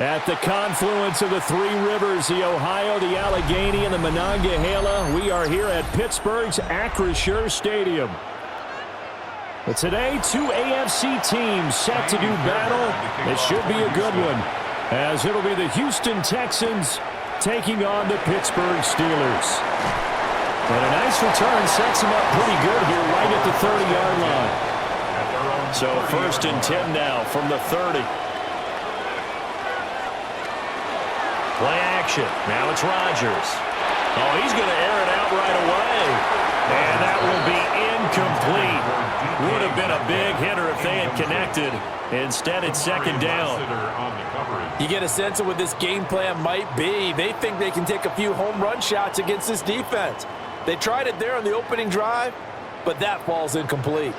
At the confluence of the three rivers, the Ohio, the Allegheny, and the Monongahela, we are here at Pittsburgh's Acrisure Stadium. But today, two AFC teams set to do battle. It should be a good one, as it'll be the Houston Texans taking on the Pittsburgh Steelers. And a nice return sets them up pretty good here right at the 30-yard line. So 1st and 10 now from the 30. Play action. Now it's Rodgers. Oh, he's going to air it out right away. And that will be incomplete. Would have been a big hitter if they had connected. Instead, it's 2nd down. You get a sense of what this game plan might be. They think they can take a few home run shots against this defense. They tried it there on the opening drive, but that falls incomplete.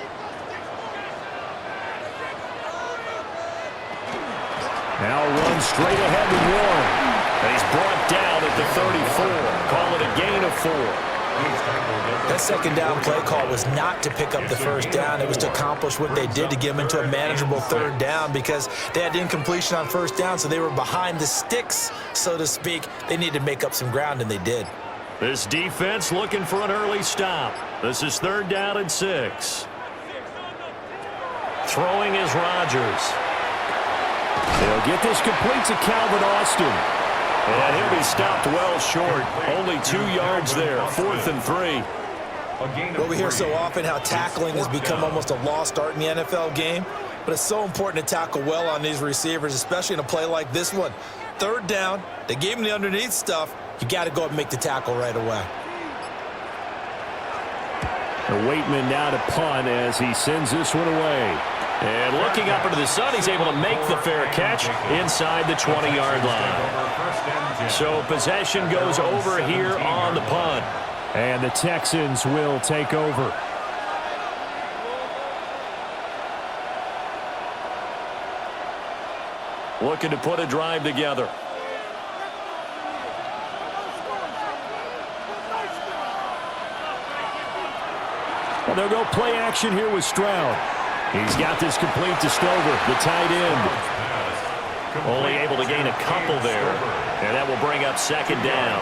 Now run straight ahead with Warren. And he's brought down at the 34. Call it a gain of 4. That 2nd down play call was not to pick up the 1st down. It was to accomplish what they did to get them into a manageable 3rd down because they had incompletion on 1st down, so they were behind the sticks, so to speak. They needed to make up some ground, and they did. This defense looking for an early stop. This is 3rd down and 6. Throwing is Rodgers. They'll get this complete to Calvin Austin. And he'll be stopped well short. Only 2 yards there. 4th and 3. Well, we hear so often how tackling has become almost a lost art in the NFL game. But it's so important to tackle well on these receivers, especially in a play like this one. 3rd down, they gave him the underneath stuff. You got to go and make the tackle right away. Waitman now to punt as he sends this one away. And looking up into the sun, he's able to make the fair catch inside the 20-yard line. So possession goes over here on the punt. And the Texans will take over. Looking to put a drive together. Well, they'll go play action here with Stroud. He's got this complete to Stover, the tight end. Only able to gain a couple there, and that will bring up 2nd down.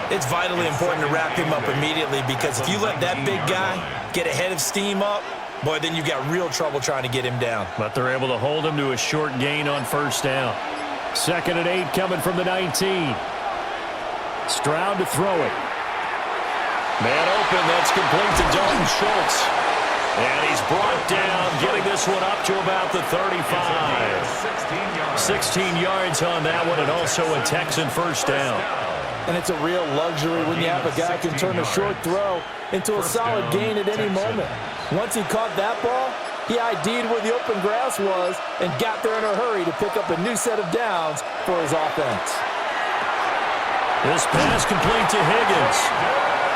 It's vitally important to wrap him up immediately because if you let that big guy get a head of steam up, boy, then you've got real trouble trying to get him down. But they're able to hold him to a short gain on 1st down. 2nd and 8 coming from the 19. Stroud to throw it. Man open, that's complete to Dalton Schultz. And he's brought down, getting this one up to about the 35. 16 yards on that one, and also a Texan 1st down. And it's a real luxury when you have a guy who can turn a short throw into a solid gain at any moment. Once he caught that ball, he ID'd where the open grass was and got there in a hurry to pick up a new set of downs for his offense. This pass complete to Higgins.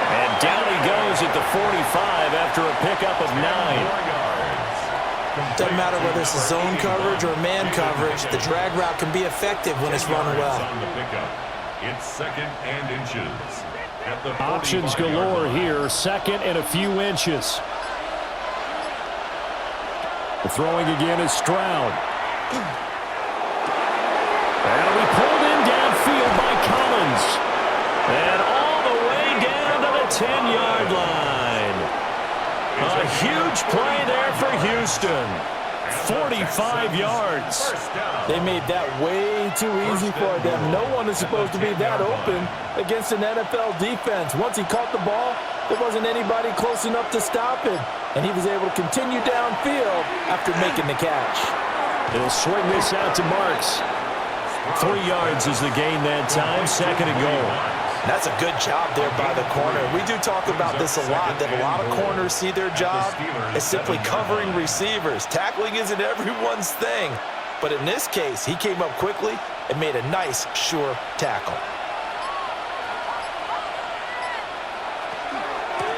And down he goes at the 45 after a pickup of 9. Doesn't matter whether it's a zone coverage or man coverage, the drag route can be effective when it's run well. It's 2nd and inches. Options galore here, 2nd and a few inches. The throwing again is Stroud. That'll be pulled in downfield by Collins. And all the way down to the 10-yard line. A huge play there for Houston. 45 yards. They made that way too easy for them. No one is supposed to be that open against an NFL defense. Once he caught the ball, there wasn't anybody close enough to stop him. And he was able to continue downfield after making the catch. He'll swing this out to Marks. 3 yards is the gain that time. 2nd and goal. That's a good job there by the corner. We do talk about this a lot, that a lot of corners see their job as simply covering receivers. Tackling isn't everyone's thing. But in this case, he came up quickly and made a nice, sure tackle.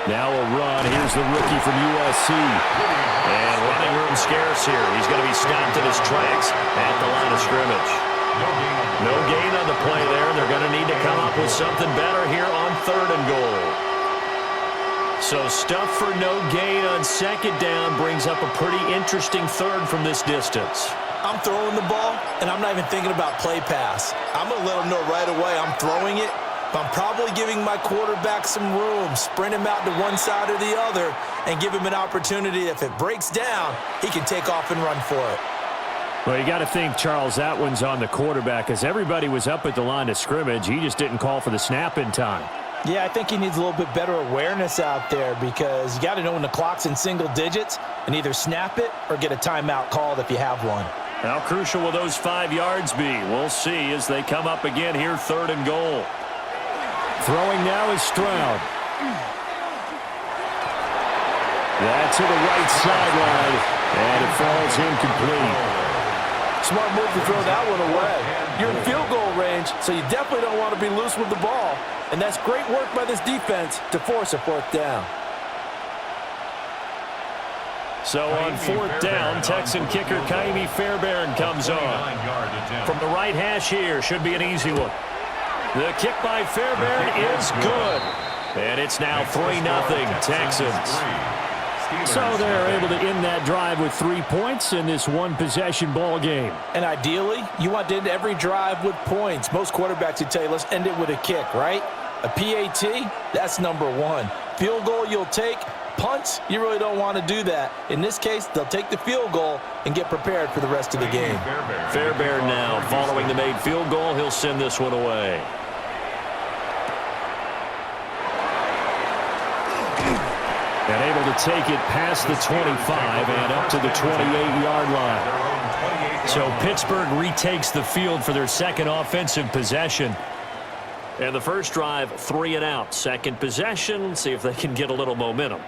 Now a run. Here's the rookie from USC. And running room scarce here. He's going to be stopped in his tracks at the line of scrimmage. No gain on the play there. They're going to need to come up with something better here on 3rd and goal. So stuff for no gain on 2nd down brings up a pretty interesting 3rd from this distance. I'm throwing the ball, and I'm not even thinking about play pass. I'm going to let him know right away I'm throwing it, but I'm probably giving my quarterback some room, sprint him out to one side or the other, and give him an opportunity. If it breaks down, he can take off and run for it. Well, you got to think, Charles, that one's on the quarterback, as everybody was up at the line of scrimmage. He just didn't call for the snap in time. Yeah, I think he needs a little bit better awareness out there, because you got to know when the clock's in single digits and either snap it or get a timeout called if you have one. How crucial will those 5 yards be? We'll see as they come up again here, 3rd and goal. Throwing now is Stroud. That's to the right sideline, and it falls incomplete. Smart move to throw that one away. You're in field goal range, so you definitely don't want to be loose with the ball. And that's great work by this defense to force a 4th down. So on 4th down, Texan kicker Kaimi Fairbairn comes on. From the right hash here, should be an easy one. The kick by Fairbairn is good. And it's now 3-0 Texans. So they're able to end that drive with 3 points in this one-possession ball game. And ideally, you want to end every drive with points. Most quarterbacks would tell you, let's end it with a kick, right? A PAT, that's number 1. Field goal you'll take. Punts, you really don't want to do that. In this case, they'll take the field goal and get prepared for the rest of the game. Fairbairn now, following the made field goal, he'll send this one away. And able to take it past the 25 and up to the 28-yard line. So Pittsburgh retakes the field for their second offensive possession. And the first drive, 3 and out. Second possession, see if they can get a little momentum.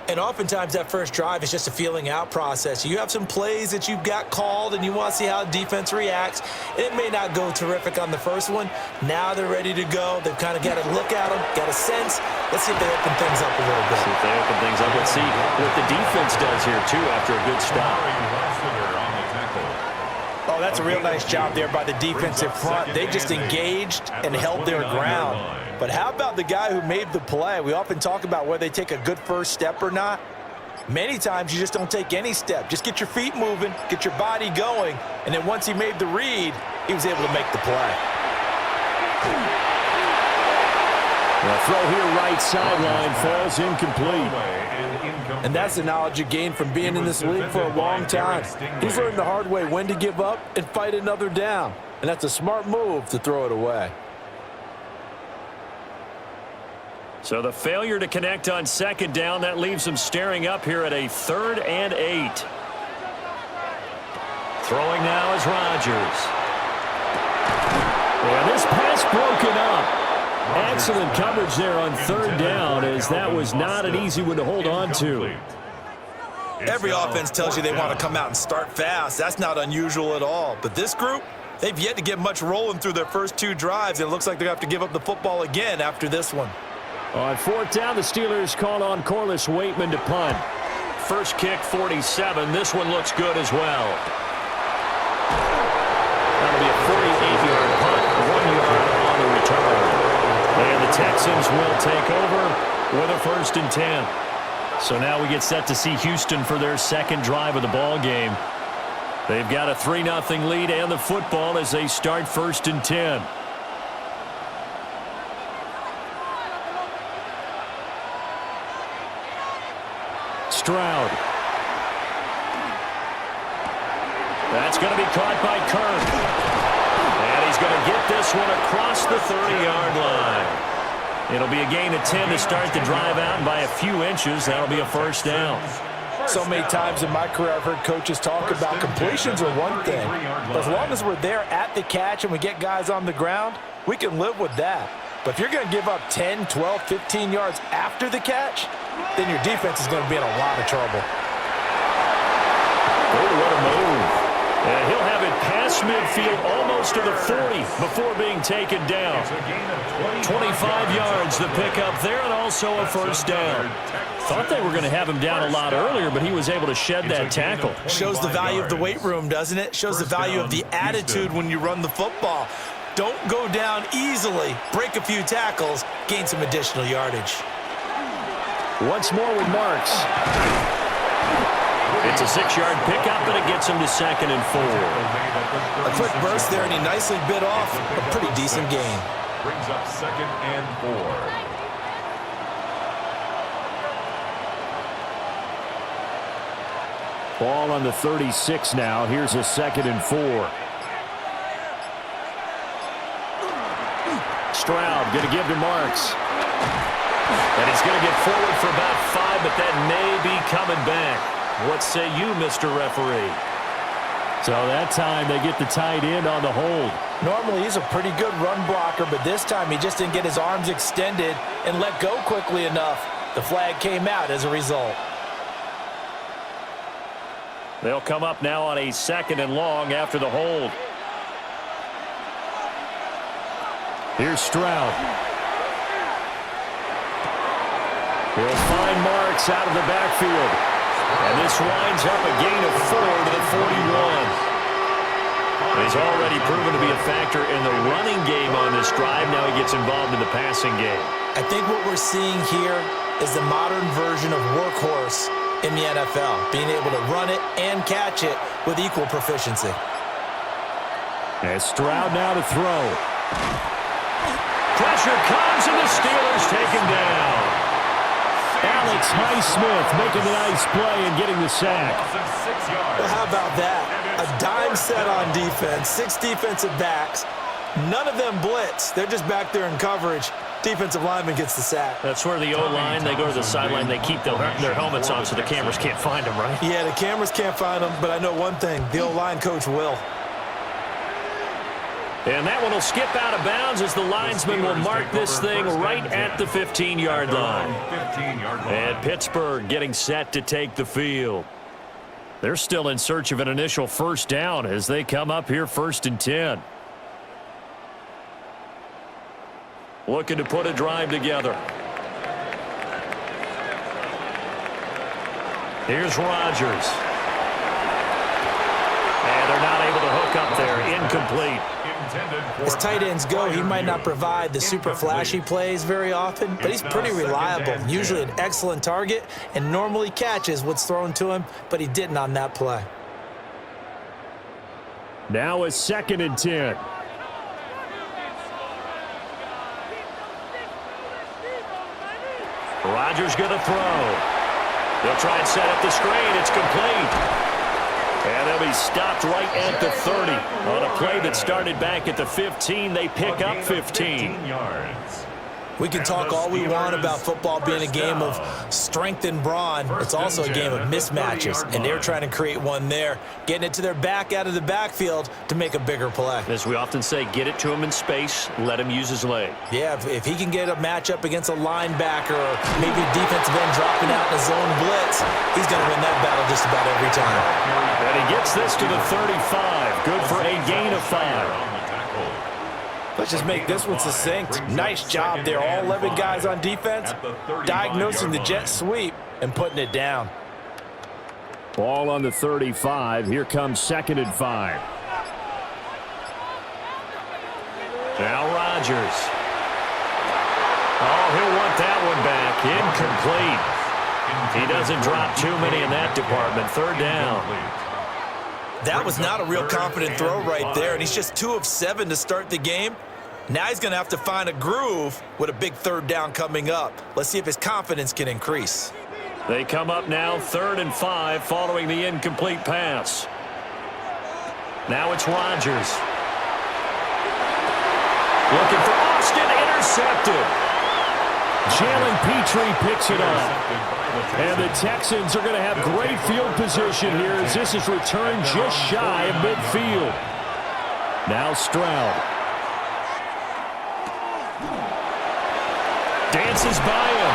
And oftentimes that first drive is just a feeling out process. You have some plays that you've got called and you want to see how the defense reacts. It may not go terrific on the first one. Now they're ready to go. They've kind of got to look at them, got a sense. Let's see if they open things up a little bit. See if they open things up. Let's see what the defense does here, too, after a good stop. Oh, that's a real nice job there by the defensive front. They just engaged and held their ground. But how about the guy who made the play? We often talk about whether they take a good first step or not. Many times you just don't take any step. Just get your feet moving, get your body going, and then once he made the read, he was able to make the play. The throw here right sideline falls incomplete. And that's the knowledge you gain from being in this league for a long time. He's learned the hard way when to give up and fight another down. And that's a smart move to throw it away. So the failure to connect on second down, that leaves them staring up here at a 3rd and 8. Throwing now is Rodgers. And this pass broken up. Excellent coverage there on 3rd down, as that was not an easy one to hold on to. Every offense tells you they want to come out and start fast. That's not unusual at all. But this group, they've yet to get much rolling through their first 2 drives. It looks like they're going to have to give up the football again after this one. On 4th down, the Steelers call on Corliss Waitman to punt. First kick, 47. This one looks good as well. That'll be a 48-yard punt, 1 yard on the return. And the Texans will take over with a 1st and 10. So now we get set to see Houston for their second drive of the ball game. They've got a 3-0 lead and the football as they start 1st and 10. Stroud. That's going to be caught by Kirk. And he's going to get this one across the 30-yard line. It'll be a gain of 10 to start the drive out, and by a few inches, that'll be a 1st down. So many times in my career I've heard coaches talk about completions are one thing. But as long as we're there at the catch and we get guys on the ground, we can live with that. But if you're going to give up 10, 12, 15 yards after the catch, then your defense is going to be in a lot of trouble. Oh, what a move. And he'll have it past midfield almost to the 40 before being taken down. 25 yards the pickup there, and also a 1st down. Thought they were going to have him down a lot earlier, but he was able to shed that tackle. Shows the value of the weight room, doesn't it? Shows the value of the attitude when you run the football. Don't go down easily. Break a few tackles, gain some additional yardage. Once more with Marks. It's a 6-yard pickup, and it gets him to 2nd and 4. A quick burst there, and he nicely bit off a pretty decent gain. Brings up 2nd and 4. Ball on the 36 now. Here's a 2nd and 4. Stroud going to give to Marks. And he's going to get forward for about 5, but that may be coming back. What say you, Mr. Referee? So that time they get the tight end on the hold. Normally he's a pretty good run blocker, but this time he just didn't get his arms extended and let go quickly enough. The flag came out as a result. They'll come up now on a 2nd and long after the hold. Here's Stroud. He'll find Marks out of the backfield. And this winds up a gain of 4 to the 41. He's already proven to be a factor in the running game on this drive. Now he gets involved in the passing game. I think what we're seeing here is the modern version of workhorse in the NFL, being able to run it and catch it with equal proficiency. As Stroud now to throw. Pressure comes, and the Steelers take him down. Alex Highsmith making a nice play and getting the sack. Well, how about that? A dime set on defense, 6 defensive backs. None of them blitz. They're just back there in coverage. Defensive lineman gets the sack. That's where the O-line, they go to the sideline, they keep their helmets on so the cameras can't find them, right? Yeah, the cameras can't find them, but I know one thing. The O-line coach will. And that one will skip out of bounds as the linesman will mark this thing right at the 15-yard line. And Pittsburgh getting set to take the field. They're still in search of an initial first down as they come up here 1st and 10. Looking to put a drive together. Here's Rodgers. And they're not able to hook up there. Incomplete. As tight ends go, he might not provide the super flashy plays very often, but he's pretty reliable. Usually an excellent target and normally catches what's thrown to him, but he didn't on that play. Now a 2nd and 10. Rodgers going to throw. They'll try and set up the screen. It's complete. And they'll be stopped right at the 30. On a play that started back at the 15, they pick up 15. We can talk all we want about football being a game of strength and brawn. It's also a game of mismatches, and they're trying to create one there, getting it to their back out of the backfield to make a bigger play. As we often say, get it to him in space, let him use his leg. Yeah, if he can get a matchup against a linebacker or maybe a defensive end dropping out in a zone blitz, he's going to win that battle just about every time. And he gets this to the 35. Good for a gain of 5. Let's just make this one succinct. Nice job there. All 11 guys on defense diagnosing the jet sweep and putting it down. Ball on the 35. Here comes 2nd and 5. Now Rodgers. Oh, he'll want that one back. Incomplete. He doesn't drop too many in that department. 3rd down. That was not a real confident throw right there, and he's just 2 of 7 to start the game. Now he's going to have to find a groove with a big 3rd down coming up. Let's see if his confidence can increase. They come up now 3rd and 5 following the incomplete pass. Now it's Rodgers. Looking for Austin, intercepted. Jalen Petrie picks it up. And the Texans are going to have great field position here as this is returned just shy of midfield. Now Stroud. Dances by him.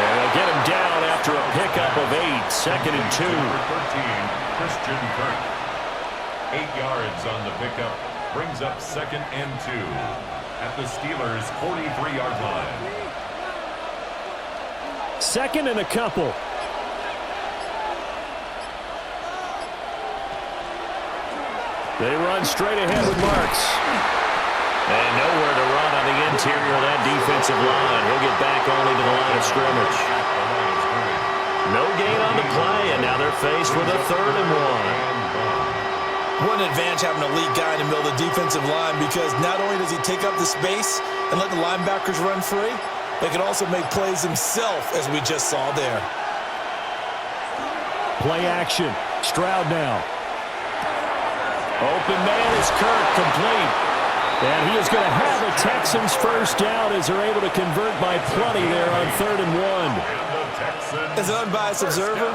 And they'll get him down after a pickup of 8. 2nd and 2. 13, Christian Kirk. 8 yards on the pickup. Brings up 2nd and 2 at the Steelers' 43-yard line. 2nd and a couple. They run straight ahead with Marks. And nowhere to run on the interior of that defensive line. He'll get back only to the line of scrimmage. No gain on the play, and now they're faced with a 3rd and 1. What an advantage having an elite guy in the middle of the defensive line, because not only does he take up the space and let the linebackers run free, but he can also make plays himself, as we just saw there. Play action. Stroud now. Open man is Kirk, complete. And he is going to have a Texans first down as they're able to convert by plenty there on 3rd and 1. As an unbiased observer,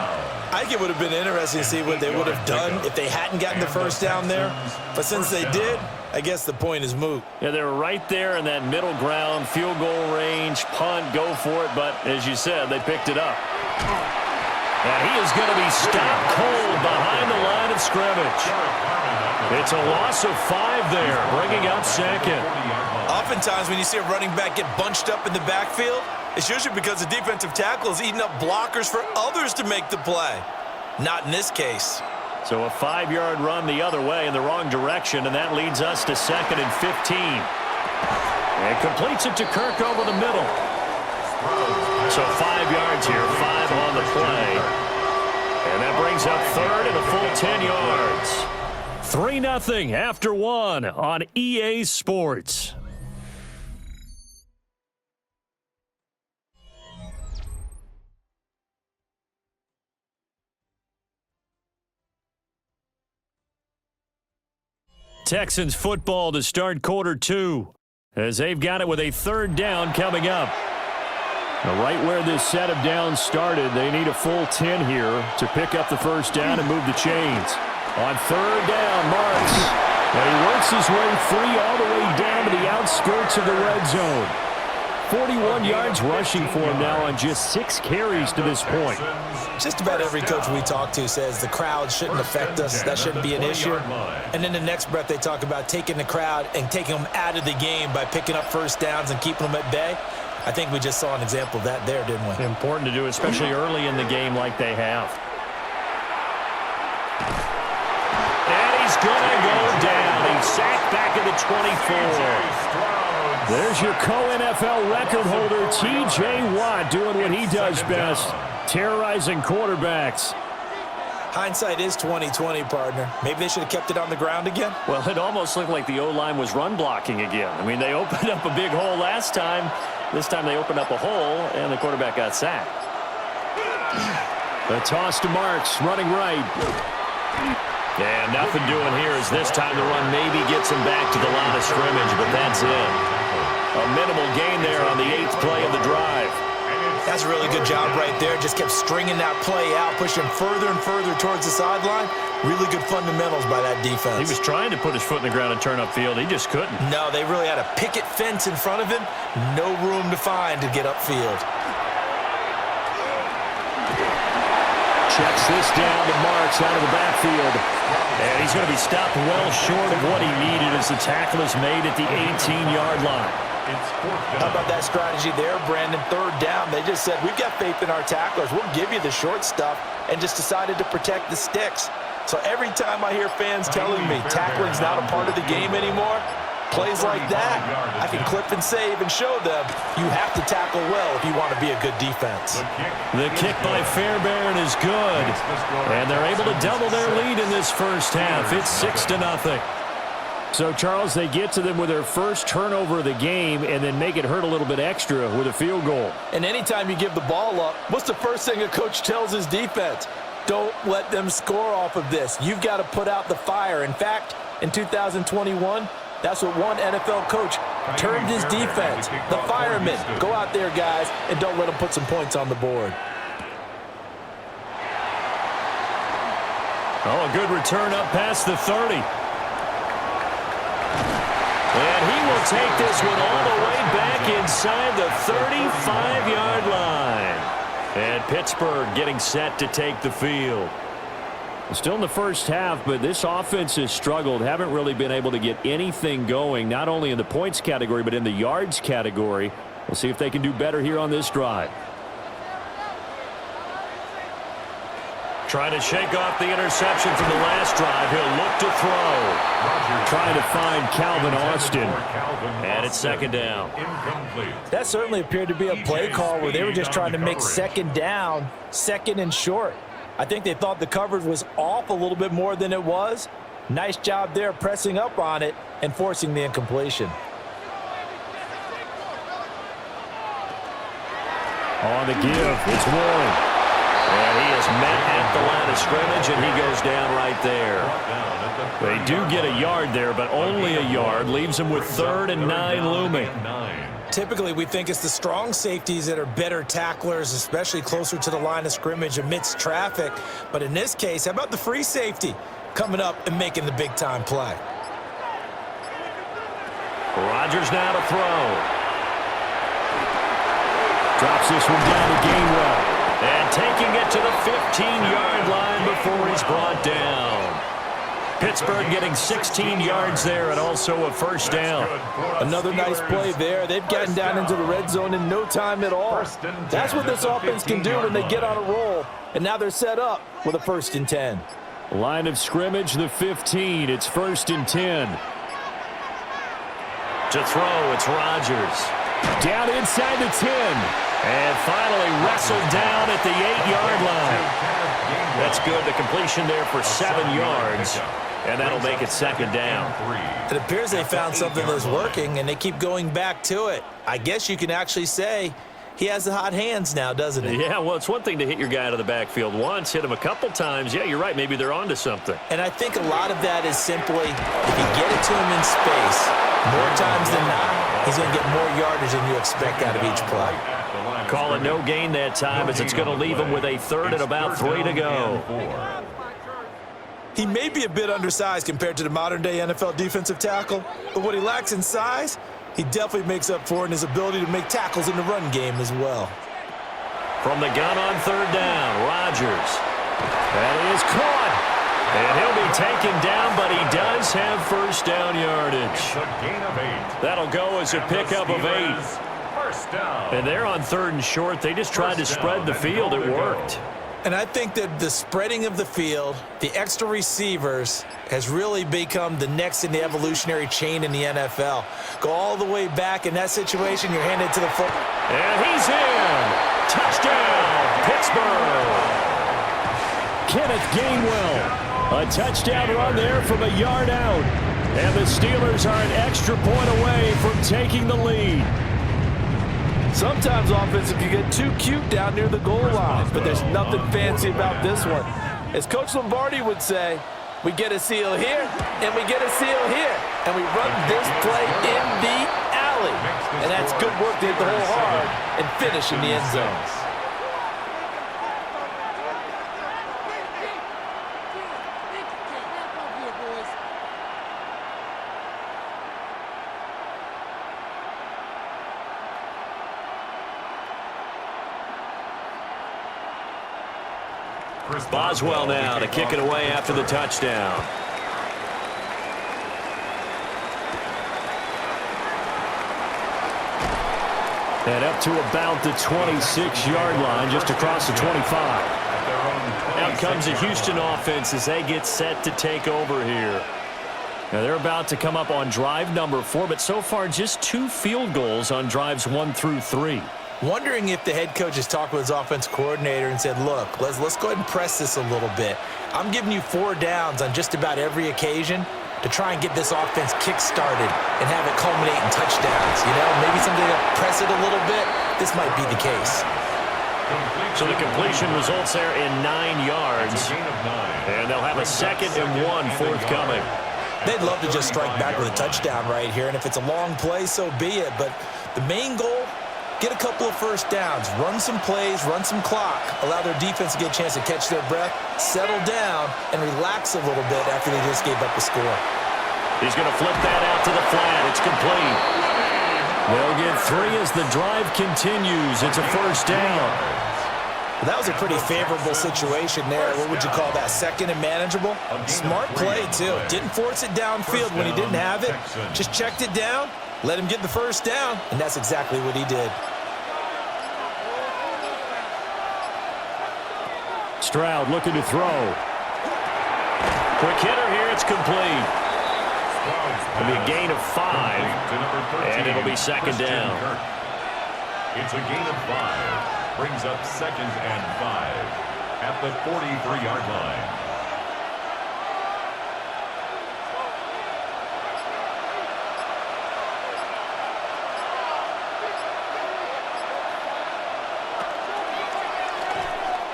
I think it would have been interesting to see what they would have done if they hadn't gotten the first down there. But since they did, I guess the point is moot. Yeah, they were right there in that middle ground, field goal range, punt, go for it. But as you said, they picked it up. And he is going to be stopped cold behind the line of scrimmage. It's a loss of 5 there, bringing up 2nd. Oftentimes when you see a running back get bunched up in the backfield, it's usually because the defensive tackle is eating up blockers for others to make the play. Not in this case. So a 5-yard run the other way in the wrong direction, and that leads us to 2nd and 15. And completes it to Kirk over the middle. So 5 yards here, 5 on the play. And that brings up 3rd and a full 10 yards. 3-0 after 1 on EA Sports. Texans football to start quarter 2 as they've got it with a 3rd down coming up. Now, right where this set of downs started, they need a full 10 here to pick up the first down and move the chains. On 3rd down, Marks. And he works his way free all the way down to the outskirts of the red zone. 41 yards rushing for him now on just 6 carries to this point. Just about every coach we talk to says the crowd shouldn't affect us. That shouldn't be an issue. And in the next breath, they talk about taking the crowd and taking them out of the game by picking up first downs and keeping them at bay. I think we just saw an example of that there, didn't we? Important to do, especially early in the game like they have. And he's going to go down. He's sacked back at the 24. There's your co-NFL record holder, T.J. Watt, doing what he does best, terrorizing quarterbacks. Hindsight is 20/20, partner. Maybe they should have kept it on the ground again. Well, it almost looked like the O-line was run blocking again. I mean, they opened up a big hole last time. This time they opened up a hole, and the quarterback got sacked. The toss to Marks, running right. And nothing doing here as this time the run maybe gets him back to the line of scrimmage, but that's it. A minimal gain there on the 8th play of the drive. That's a really good job right there. Just kept stringing that play out, pushing further and further towards the sideline. Really good fundamentals by that defense. He was trying to put his foot in the ground and turn upfield. He just couldn't. No, they really had a picket fence in front of him. No room to find to get upfield. Checks this down to Marks out of the backfield. And he's going to be stopped well short of what he needed as the tackle is made at the 18-yard line. How about that strategy there, Brandon? 3rd down. They just said, we've got faith in our tacklers. We'll give you the short stuff, and just decided to protect the sticks. So every time I hear fans telling me tackling's not a part of the game anymore, plays like that, I can clip and save and show them you have to tackle well if you want to be a good defense. The kick by Fairbairn is good, and they're able to double their lead in this first half. It's 6-0. So, Charles, they get to them with their first turnover of the game and then make it hurt a little bit extra with a field goal. And anytime you give the ball up, what's the first thing a coach tells his defense? Don't let them score off of this. You've got to put out the fire. In fact, in 2021, that's what one NFL coach termed his defense. The firemen. Go out there, guys, and don't let them put some points on the board. Oh, a good return up past the 30. And he will take this one all the way back inside the 35-yard line. And Pittsburgh getting set to take the field. Still in the first half, but this offense has struggled. Haven't really been able to get anything going, not only in the points category, but in the yards category. We'll see if they can do better here on this drive. Trying to shake off the interception from the last drive. He'll look to throw. Trying to find Calvin Austin. And it's second down. That certainly appeared to be a play call where they were just trying to make second down, second and short. I think they thought the coverage was off a little bit more than it was. Nice job there pressing up on it and forcing the incompletion. On the give, it's Warren. And he is met at the line of scrimmage, and he goes down right there. They do get a yard there, but only a yard. Leaves him with 3rd and 9 looming. Typically, we think it's the strong safeties that are better tacklers, especially closer to the line of scrimmage amidst traffic. But in this case, how about the free safety coming up and making the big-time play? Rodgers now to throw. Drops this one down to Gainwell. And taking it to the 15-yard line before he's brought down. Pittsburgh getting 16 yards there and also a first down. Another nice play there. They've gotten down into the red zone in no time at all. That's what this offense can do when they get on a roll. And now they're set up with a 1st and 10. Line of scrimmage, the 15. It's 1st and 10. To throw, it's Rodgers. Down inside the 10. And finally wrestled down at the 8-yard line. That's good. The completion there for 7 yards. And that'll make it second down. It appears they found something that's working, and they keep going back to it. I guess you can actually say he has the hot hands now, doesn't he? Yeah, well, it's one thing to hit your guy out of the backfield once, hit him a couple times. Yeah, you're right. Maybe they're onto something. And I think a lot of that is simply if you get it to him in space, more times than not, he's going to get more yardage than you expect out of each play. Call it no gain that time as it's going to leave him with a 3rd and about 3 to go. He may be a bit undersized compared to the modern-day NFL defensive tackle, but what he lacks in size, he definitely makes up for in his ability to make tackles in the run game as well. From the gun on 3rd down, Rodgers. That is caught. And he'll be taken down, but he does have 1st down yardage. That'll go as a pickup of 8. And they're on 3rd and short. They just tried to spread the field. It worked. And I think that the spreading of the field, the extra receivers, has really become the next in the evolutionary chain in the NFL. Go all the way back in that situation, you're handed to the foot. And he's in. Touchdown, Pittsburgh. Kenneth Gainwell. A touchdown run there from a yard out. And the Steelers are an extra point away from taking the lead. Sometimes offenses can get too cute down near the goal line, but there's nothing fancy about this one. As Coach Lombardi would say, we get a seal here, and we get a seal here, and we run this play in the alley. And that's good work to hit the hole hard and finish in the end zone. Boswell now to kick it away after the touchdown. And up to about the 26-yard line, just across the 25. Out comes the Houston offense as they get set to take over here. Now they're about to come up on drive number 4, but so far just 2 field goals on drives 1 through 3. Wondering if the head coach has talked with his offense coordinator and said, look, let's go ahead and press this a little bit. I'm giving you 4 downs on just about every occasion to try and get this offense kick-started and have it culminate in touchdowns. You know, maybe something to press it a little bit. This might be the case. So the completion results there in 9 yards. And they'll have a 2nd and 1 forthcoming. They'd love to just strike back with a touchdown right here. And if it's a long play, so be it. But the main goal, get a couple of first downs, run some plays, run some clock, allow their defense to get a chance to catch their breath, settle down, and relax a little bit after they just gave up the score. He's going to flip that out to the flat. It's complete. They'll get 3 as the drive continues. It's a first down. Well, that was a pretty favorable situation there. What would you call that, 2nd and manageable? Smart play, too. Didn't force it downfield when he didn't have it. Just checked it down. Let him get the first down, and that's exactly what he did. Stroud looking to throw. Quick hitter here. It's complete. It'll be a gain of 5, and it'll be second down. It's a gain of 5. Brings up second and 5 at the 43-yard line.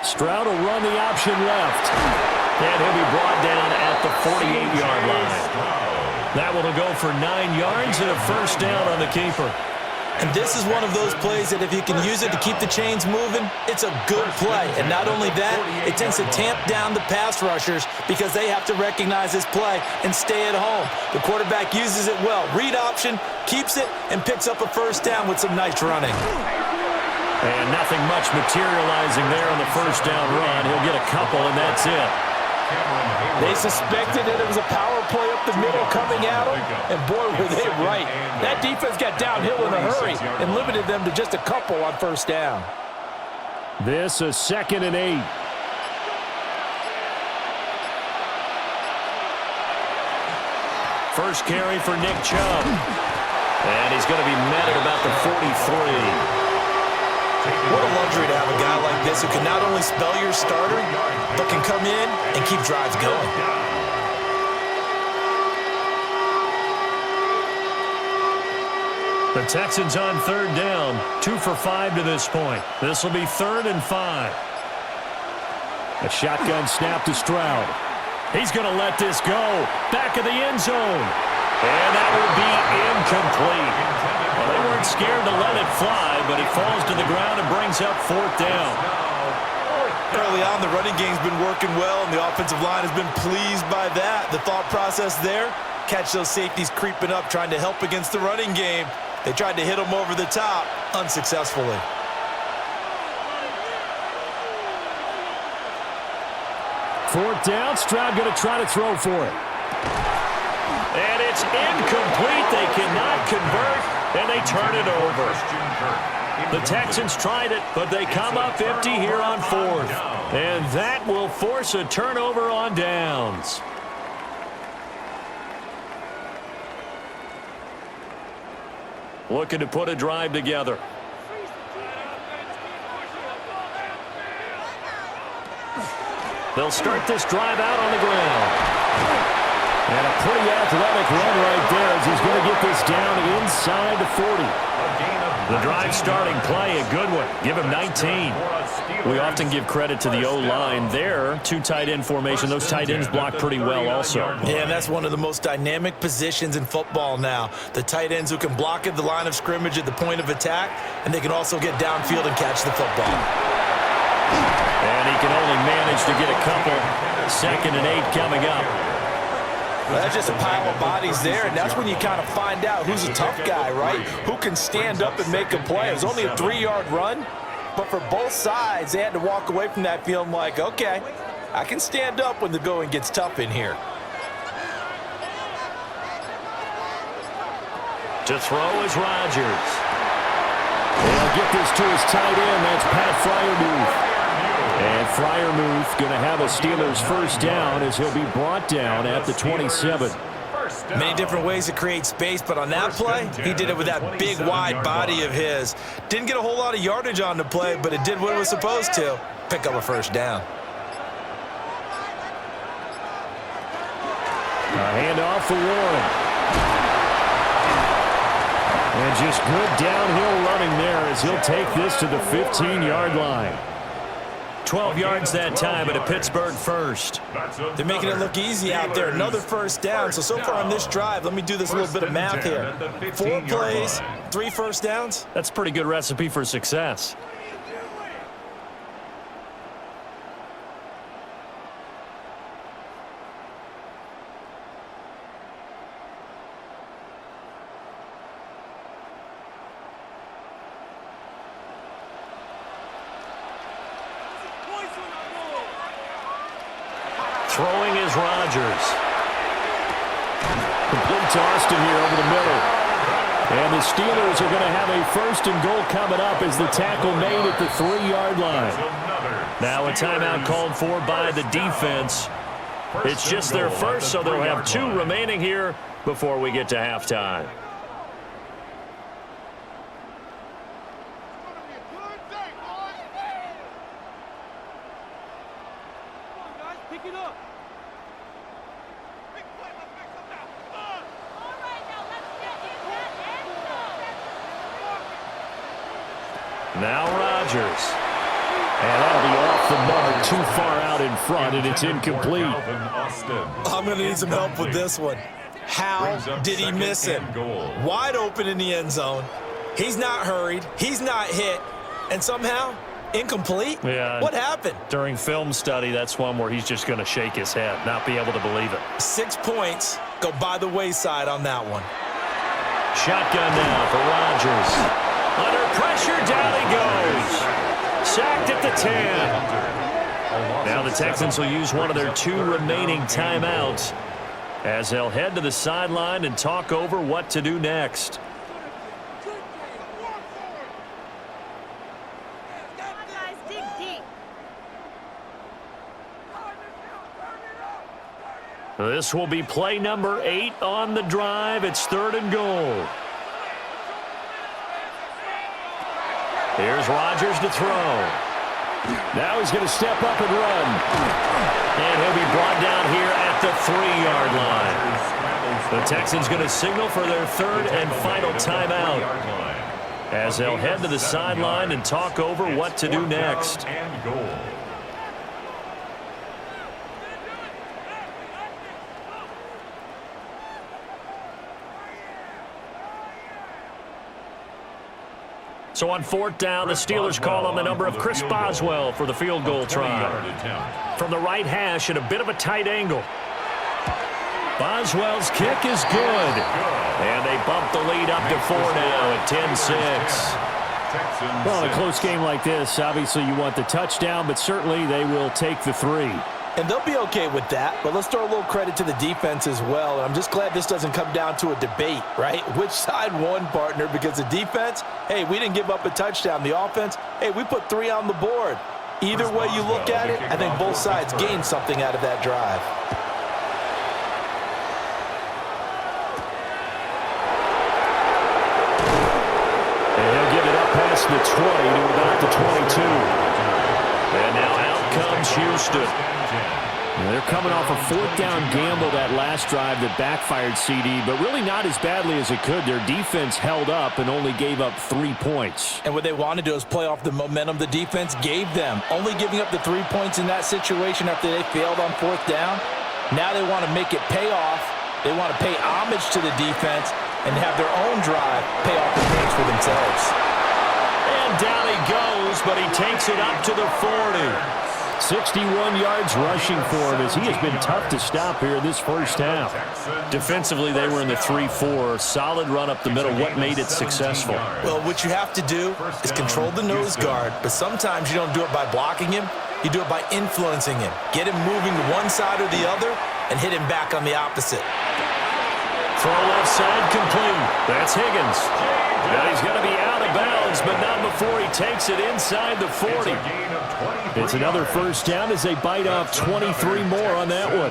Stroud will run the option left. And he'll be brought down at the 48-yard line. That one will go for 9 yards and a first down on the keeper. And this is one of those plays that if you can use it to keep the chains moving, it's a good play. And not only that, it tends to tamp down the pass rushers because they have to recognize this play and stay at home. The quarterback uses it well. Read option, keeps it, and picks up a first down with some nice running. And nothing much materializing there on the first down run. He'll get a couple, and that's it. They suspected that it was a power play up the middle coming at them, and boy, were they right. That defense got downhill in a hurry and limited them to just a couple on first down. This is 2nd and 8. First carry for Nick Chubb. And he's going to be met at about the 43. What a luxury to have a guy like this who can not only spell your starter, but can come in and keep drives going. The Texans on 3rd down, 2 for 5 to this point. This will be 3rd and 5. A shotgun snap to Stroud. He's going to let this go. Back of the end zone. And that will be incomplete. Well, they weren't scared to let it fly, but he falls to the ground and brings up 4th down. Early on, the running game's been working well, and the offensive line has been pleased by that. The thought process there, catch those safeties creeping up, trying to help against the running game. They tried to hit them over the top, unsuccessfully. Fourth down, Stroud going to try to throw for it. And it's incomplete. They cannot convert, and they turn it over. The Texans tried it, but they come up empty here on 4th. And that will force a turnover on downs. Looking to put a drive together. They'll start this drive out on the ground. And a pretty athletic run right there as he's going to get this down inside the 40. The drive starting play, a good one. Give him 19. We often give credit to the O-line there. 2 tight end formation. Those tight ends block pretty well also. Yeah, and that's one of the most dynamic positions in football now. The tight ends who can block at the line of scrimmage at the point of attack, and they can also get downfield and catch the football. And he can only manage to get a couple. 2nd and 8 coming up. Well, that's just a pile of bodies there, and that's when you kind of find out who's a tough guy, right? Who can stand up and make a play. It was only a 3-yard run, but for both sides, they had to walk away from that feeling like, okay, I can stand up when the going gets tough in here. To throw is Rodgers. They'll get this to his tight end. That's Pat Freiermuth. And Freiermuth going to have a Steelers first down as he'll be brought down at the 27. Many different ways to create space, but on that play, he did it with that big, wide body of his. Didn't get a whole lot of yardage on the play, but it did what it was supposed to. Pick up a first down. A handoff for Warren. And just good downhill running there as he'll take this to the 15-yard line. 12 yards that time at a Pittsburgh first. They're making it look easy out there. Another first down. So far on this drive, let me do this little bit of math here. 4 plays, 3 first downs. That's a pretty good recipe for success. Throwing is Rodgers. Complete to Austin here over the middle. And the Steelers are going to have a 1st and goal coming up as the tackle made at the 3-yard line. Now a timeout called for by the defense. It's just their first, so they'll have 2 remaining here before we get to halftime. Now Rodgers. And that'll be off the mark, too far out in front, and it's incomplete. I'm going to need some help with this one. How did he miss him? Wide open in the end zone. He's not hurried. He's not hit. And somehow, incomplete? Yeah. What happened? During film study, that's one where he's just going to shake his head, not be able to believe it. 6 points go by the wayside on that one. Shotgun now for Rodgers. Under pressure, down he goes. Sacked at the 10. Now the Texans will use one of their 2 remaining timeouts as they'll head to the sideline and talk over what to do next. This will be play number 8 on the drive. It's 3rd and goal. Here's Rodgers to throw. Now he's going to step up and run. And he'll be brought down here at the 3-yard line. The Texans going to signal for their 3rd and final timeout as they'll head to the sideline and talk over what to do next. So on 4th down, the Steelers call on the number of Chris Boswell for the field goal try. From the right hash at a bit of a tight angle. Boswell's kick is good. And they bump the lead up to 4 now at 10-6. Well, in a close game like this, obviously you want the touchdown, but certainly they will take the 3. And they'll be okay with that, but let's throw a little credit to the defense as well. I'm just glad this doesn't come down to a debate, right? Which side won, partner? Because the defense, hey, we didn't give up a touchdown. The offense, hey, we put 3 on the board. Either way you look at it, I think both sides gained something out of that drive. And he'll give it up past the 20 to about the 22. And now out comes Houston. And they're coming off a 4th down gamble that last drive that backfired, CD, but really not as badly as it could. Their defense held up and only gave up 3 points. And what they want to do is play off the momentum the defense gave them. Only giving up the 3 points in that situation after they failed on 4th down. Now they want to make it pay off. They want to pay homage to the defense and have their own drive pay off the points for themselves. And down he goes, but he takes it up to the 40. 61 yards rushing for him as he has been tough to stop here in this first half. Defensively, they were in the 3-4. Solid run up the middle. What made it successful? Well, what you have to do is control the nose guard, but sometimes you don't do it by blocking him. You do it by influencing him. Get him moving to one side or the other and hit him back on the opposite. Throw left side complete. That's Higgins. Now he's going to be out of bounds, but not before he takes it inside the 40. It's another first down as they bite off 23 more on that one.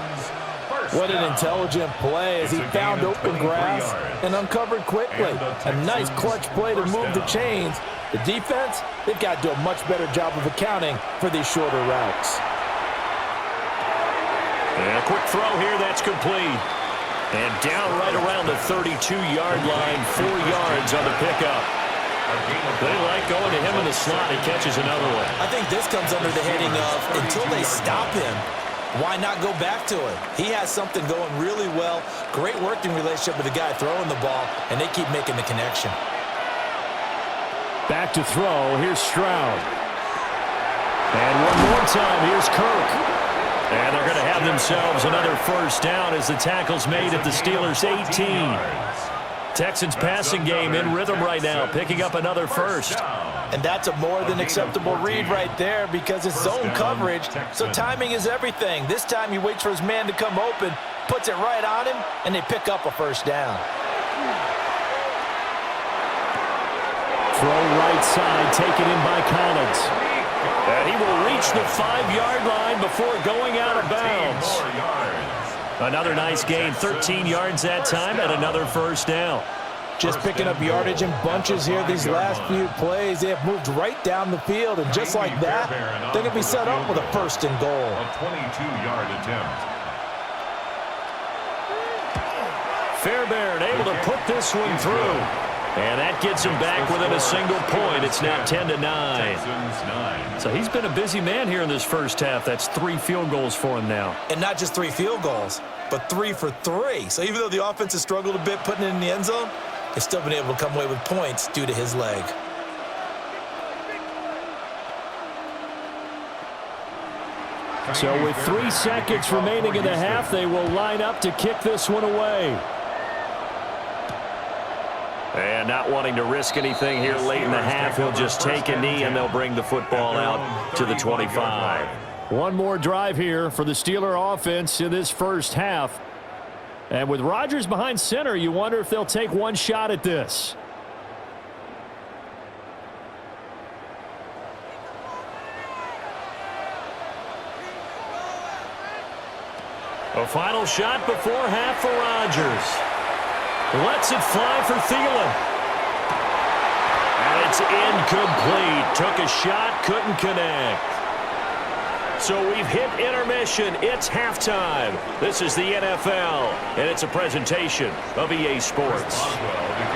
What an intelligent play as he found open grass and uncovered quickly. A nice clutch play to move the chains. The defense, they've got to do a much better job of accounting for these shorter routes. And a quick throw here, that's complete. And down right around the 32-yard line, 4 yards on the pickup. They like going to him in the slot. He catches another one. I think this comes under the heading of until they stop him, why not go back to him? He has something going really well. Great working relationship with the guy throwing the ball, and they keep making the connection. Back to throw. Here's Stroud. And one more time, here's Kirk. And they're going to have themselves another first down as the tackle's made at the Steelers' 18. Texans passing game in rhythm right now, picking up another first. And that's a more than acceptable read right there because it's zone coverage, so timing is everything. This time he waits for his man to come open, puts it right on him, and they pick up a first down. Throw right side, taken in by Collins. And he will reach the 5-yard line before going out of bounds. Another nice gain, 13 yards that time, and another first down. Just picking up yardage in bunches here these last few plays. They have moved right down the field, and just like that, they're going to be set up with a 1st and goal. A 22-yard attempt. Fairbairn able to put this one through. And that gets him back within a single point. It's now 10-9. So he's been a busy man here in this first half. That's 3 field goals for him now. And not just 3 field goals, but 3 for 3. So even though the offense has struggled a bit putting it in the end zone, they've still been able to come away with points due to his leg. So with 3 seconds remaining in the half, they will line up to kick this one away. And not wanting to risk anything here late in the half, he'll just take a knee and they'll bring the football out to the 25. One more drive here for the Steeler offense in this first half. And with Rodgers behind center, you wonder if they'll take one shot at this. A final shot before half for Rodgers. Lets it fly for Thielen. And it's incomplete. Took a shot, couldn't connect. So we've hit intermission. It's halftime. This is the NFL, and it's a presentation of EA Sports.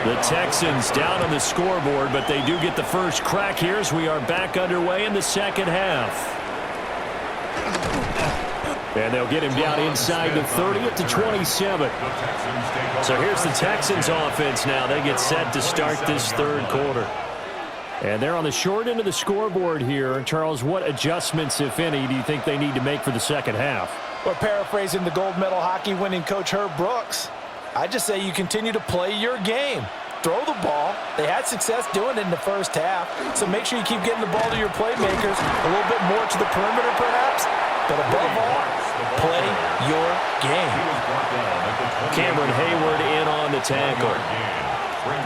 The Texans down on the scoreboard, but they do get the first crack here as we are back underway in the second half. And they'll get him down inside the 30 at the 27. So here's the Texans offense now. They get set to start this third quarter. And they're on the short end of the scoreboard here. Charles, what adjustments, if any, do you think they need to make for the second half? Well, paraphrasing the gold medal hockey winning coach Herb Brooks, I just say you continue to play your game. Throw the ball. They had success doing it in the first half, so make sure you keep getting the ball to your playmakers, a little bit more to the perimeter perhaps, but above all, play your game. Cameron Hayward in on the tackle.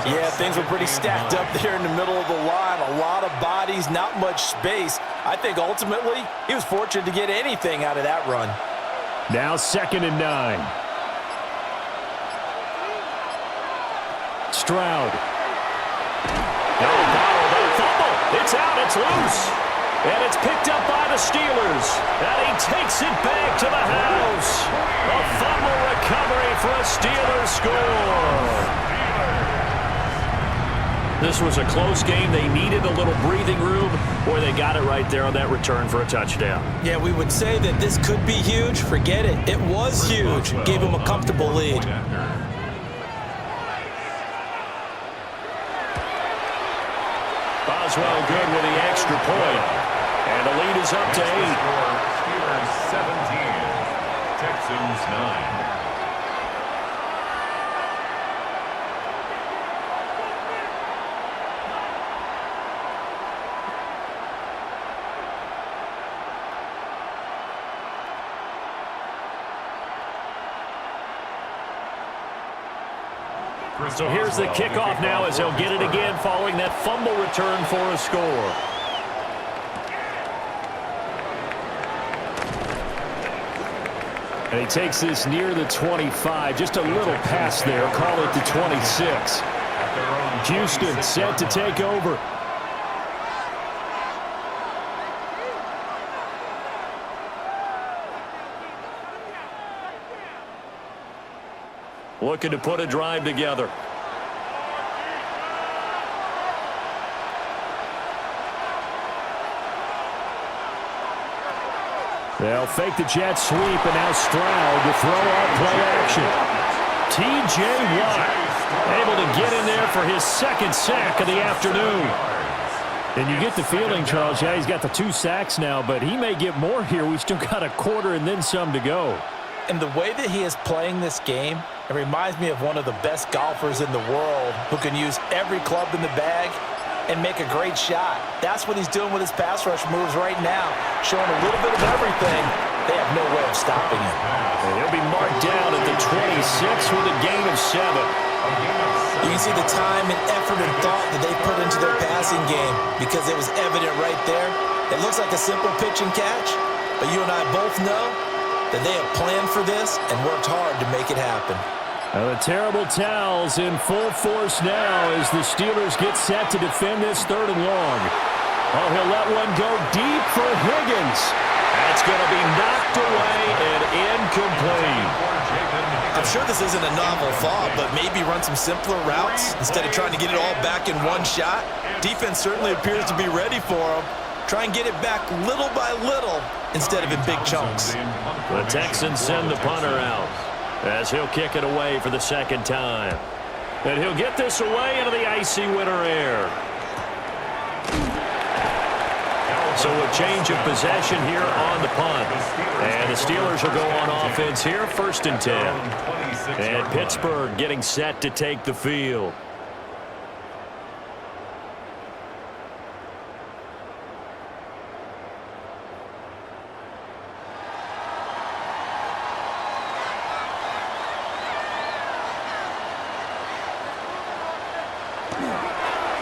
Yeah, things were pretty stacked up there in the middle of the line. A lot of bodies, not much space. I think ultimately he was fortunate to get anything out of that run. Now 2nd and 9. Stroud. Fumble. It's out. It's loose. And it's picked up by the Steelers. And he takes it back to the house. A fumble recovery for a Steelers score. This was a close game. They needed a little breathing room. Boy, they got it right there on that return for a touchdown. Yeah, we would say that this could be huge. Forget it. It was huge. Gave him a comfortable lead. Boswell good with the extra point. And the lead is up to 8. Steelers 17, Texans 9. So here's the kickoff now as they'll get it again following that fumble return for a score. And he takes this near the 25. Just a little pass there. Call it the 26. Houston set to take over. Looking to put a drive together. They'll fake the jet sweep, and now Stroud to throw out play action. T.J. Watt able to get in there for his 2nd sack of the afternoon. And you get the feeling, Charles, yeah, he's got the 2 sacks now, but he may get more here. We've still got a quarter and then some to go. And the way that he is playing this game, it reminds me of one of the best golfers in the world who can use every club in the bag and make a great shot. That's what he's doing with his pass rush moves right now, showing a little bit of everything. They have no way of stopping him. And he'll be marked down at the 26 with a gain of 7. You can see the time and effort and thought that they put into their pass passing game because it was evident right there. It looks like a simple pitch and catch, but you and I both know that they have planned for this and worked hard to make it happen. The terrible towels in full force now as the Steelers get set to defend this 3rd and long. Oh, he'll let one go deep for Higgins. That's going to be knocked away and incomplete. I'm sure this isn't a novel thought, but maybe run some simpler routes instead of trying to get it all back in one shot. Defense certainly appears to be ready for him. Try and get it back little by little instead of in big chunks. The Texans send the punter out as he'll kick it away for the 2nd time. And he'll get this away into the icy winter air. So a change of possession here on the punt. And the Steelers will go on offense here, 1st and 10. And Pittsburgh getting set to take the field.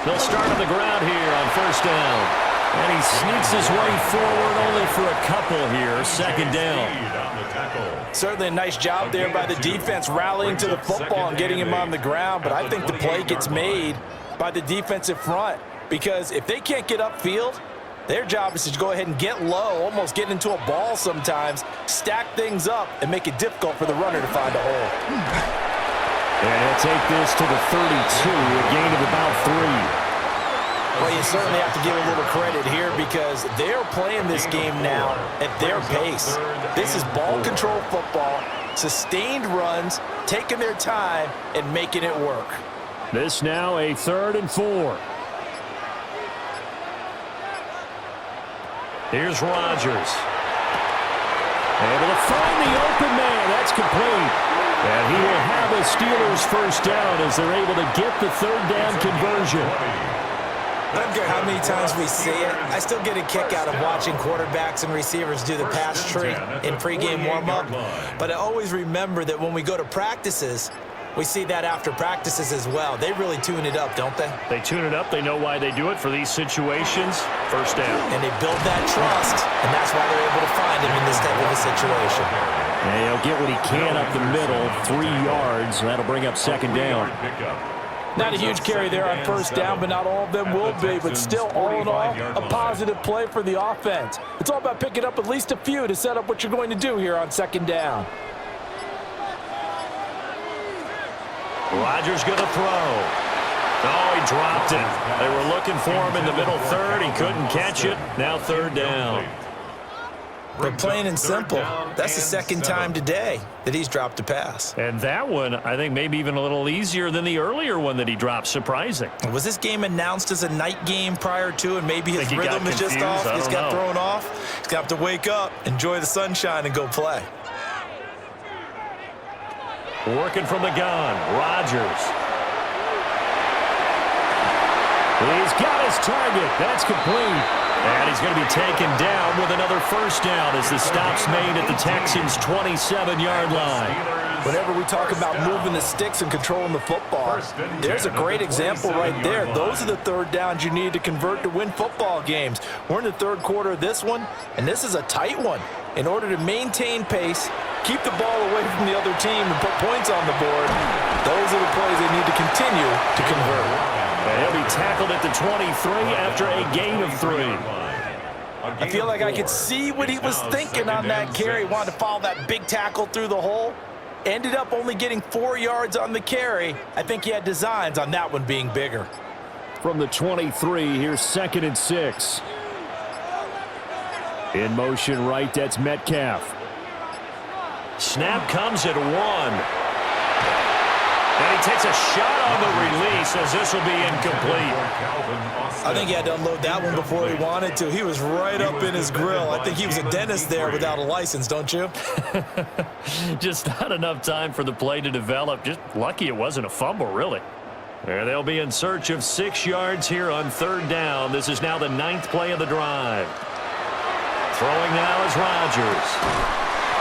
They'll start on the ground here on 1st down. And he sneaks his way forward only for a couple here. 2nd down. Certainly a nice job there by the defense rallying to the football and getting him on the ground. But I think the play gets made by the defensive front because if they can't get upfield, their job is to go ahead and get low, almost get into a ball sometimes, stack things up, and make it difficult for the runner to find a hole. And he'll take this to the 32, a gain of about 3. Well, you certainly have to give a little credit here because they're playing this game now at their pace. This is ball control football, sustained runs, taking their time, and making it work. This now a 3rd and 4. Here's Rodgers. Able to find the open man. That's complete. And he will have a Steelers 1st down as they're able to get the 3rd down conversion. I don't care how many times we see it. I still get a kick out of watching quarterbacks and receivers do the pass tree in pregame warm-up. But I always remember that when we go to practices, we see that after practices as well. They really tune it up, don't they? They tune it up. They know why they do it for these situations. 1st down. And they build that trust, and that's why they're able to find him in this type of a situation. And he'll get what he can up the middle, 3 yards. That'll bring up 2nd down. Not a huge carry there on 1st down, but not all of them will be. But still, all in all, a positive play for the offense. It's all about picking up at least a few to set up what you're going to do here on 2nd down. Rodgers going to throw. Oh, he dropped it. They were looking for him in the middle 3rd. He couldn't catch it. Now 3rd down. But plain and simple, that's the 2nd time today that he's dropped a pass. And that one, I think, maybe even a little easier than the earlier one that he dropped. Surprising. Was this game announced as a night game prior to, and maybe his rhythm is just off? He's got thrown off. He's going to have to wake up, enjoy the sunshine, and go play. Working from the gun, Rodgers. He's got his target. That's complete. And he's going to be taken down with another 1st down as the stop's made at the Texans' 27-yard line. Whenever we talk about moving the sticks and controlling the football, there's a great example right there. Those are the 3rd downs you need to convert to win football games. We're in the 3rd quarter of this one, and this is a tight one. In order to maintain pace, keep the ball away from the other team, and put points on the board, those are the plays they need to continue to convert. And he'll be tackled at the 23 after a gain of 3. I feel like I could see what he was thinking on that carry. Wanted to follow that big tackle through the hole. Ended up only getting 4 yards on the carry. I think he had designs on that one being bigger. From the 23, here's 2nd and 6. In motion right, that's Metcalf. Snap comes at 1. And he takes a shot on the release as this will be incomplete. I think he had to unload that one before he wanted to. He was right up in his grill. I think he was a dentist there without a license, don't you? Just not enough time for the play to develop. Just lucky it wasn't a fumble, really. And they'll be in search of 6 yards here on 3rd down. This is now the 9th play of the drive. Throwing now is Rodgers.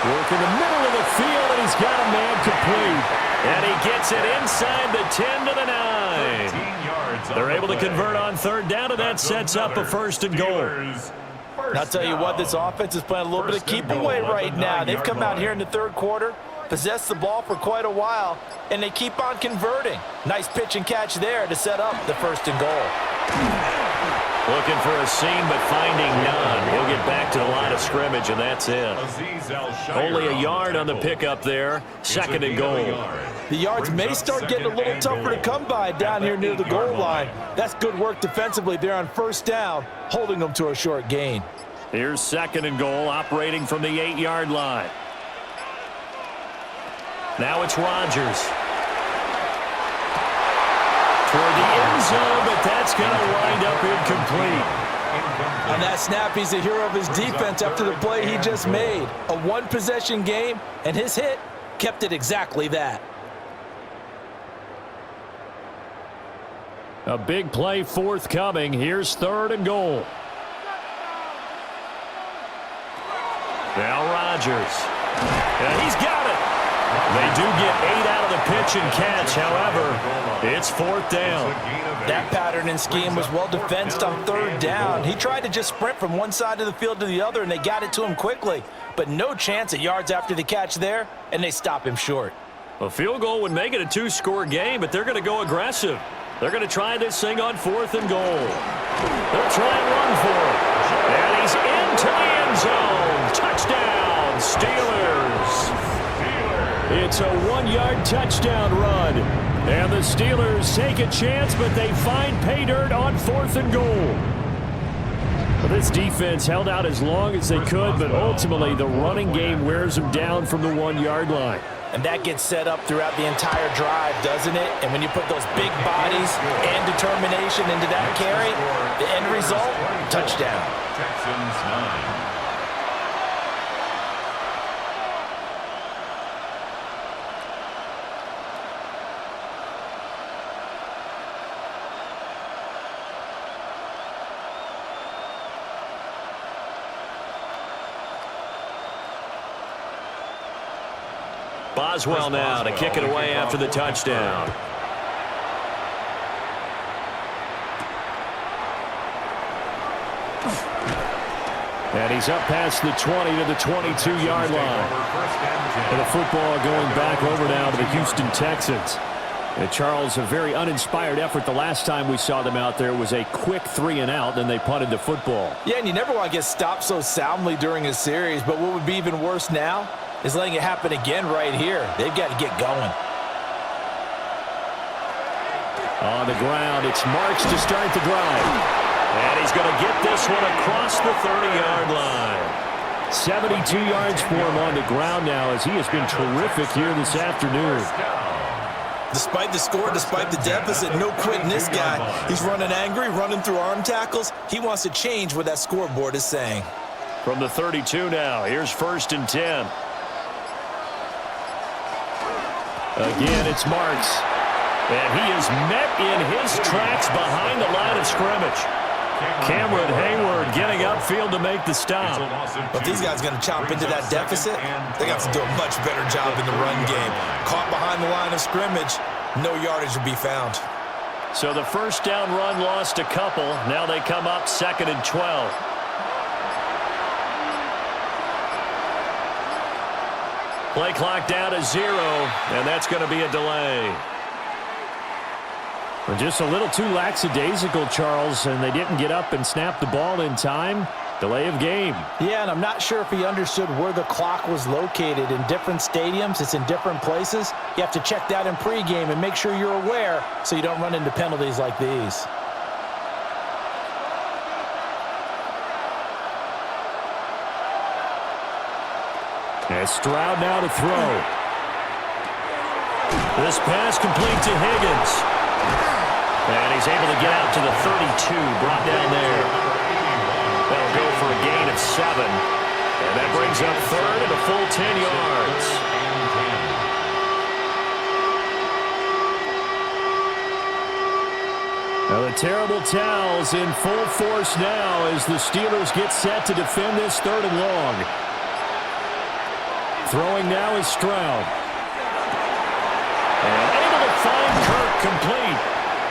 Working the middle of the field, and he's got a man complete. And he gets it inside the 10 to the 9. 13 yards They're able to convert on third down, and that sets up a 1st and goal. And I'll tell you what, this offense is playing a little bit of keep away right now. They've come out here in the third quarter, possessed the ball for quite a while, and they keep on converting. Nice pitch and catch there to set up the 1st and goal. Looking for a seam, but finding none. He'll get back to the line of scrimmage, and that's it. Only a yard on the pickup there. 2nd and goal. The yards may start getting a little tougher to come by down here near the goal line. That's good work defensively there on 1st down, holding them to a short gain. Here's 2nd and goal, operating from the 8-yard line. Now it's Rodgers. Toward the end zone, but that's going to wind up incomplete. On that snap, he's the hero of his defense after the play he just made. A one-possession game, and his hit kept it exactly that. A big play forthcoming. Here's 3rd and goal. Now Rodgers. And he's got it. They do get 8 out of the pitch and catch. However, it's 4th down. That pattern and scheme was well defensed on 3rd down. He tried to just sprint from one side of the field to the other, and they got it to him quickly. But no chance at yards after the catch there, and they stop him short. A field goal would make it a 2-score game, but they're going to go aggressive. They're going to try this thing on 4th and goal. They'll try and run for it. And he's into the end zone. Touchdown, Steelers. It's a 1-yard touchdown run. And the Steelers take a chance, but they find pay dirt on 4th and goal. Well, this defense held out as long as they could, but ultimately the running game wears them down from the 1-yard line. And that gets set up throughout the entire drive, doesn't it? And when you put those big bodies and determination into that carry, the end result, touchdown. Texans 9. Boswell now to kick it away after the touchdown. And he's up past the 20 to the 22-yard line. And the football going back over now to the Houston Texans. And Charles, a very uninspired effort. The last time we saw them out there was a quick 3-and-out, then they punted the football. Yeah, and you never want to get stopped so soundly during a series, but what would be even worse now is letting it happen again right here. They've got to get going. On the ground, it's Marks to start the drive. And he's going to get this one across the 30-yard line. 72 yards for him on the ground now, as he has been terrific here this afternoon. Despite the score, despite the deficit, no quitting this guy. He's running angry, running through arm tackles. He wants to change what that scoreboard is saying. From the 32 now, here's 1st and 10. Again, it's Marks. And he is met in his tracks behind the line of scrimmage. Cameron Hayward getting upfield to make the stop. But these guys are going to chop into that deficit. They got to do a much better job in the run game. Caught behind the line of scrimmage, no yardage to be found. So the 1st down run lost a couple. Now they come up 2nd and 12. Play clock down to 0, and that's going to be a delay. Well, just a little too lackadaisical, Charles, and they didn't get up and snap the ball in time. Delay of game. Yeah, and I'm not sure if he understood where the clock was located. In different stadiums, it's in different places. You have to check that in pregame and make sure you're aware so you don't run into penalties like these. And Stroud now to throw. This pass complete to Higgins. And he's able to get out to the 32, brought down there. That'll go for a gain of 7. And that brings up 3rd and a full 10 yards. Now the terrible towels in full force now as the Steelers get set to defend this 3rd and long. Throwing now is Stroud. And able to find Kirk complete.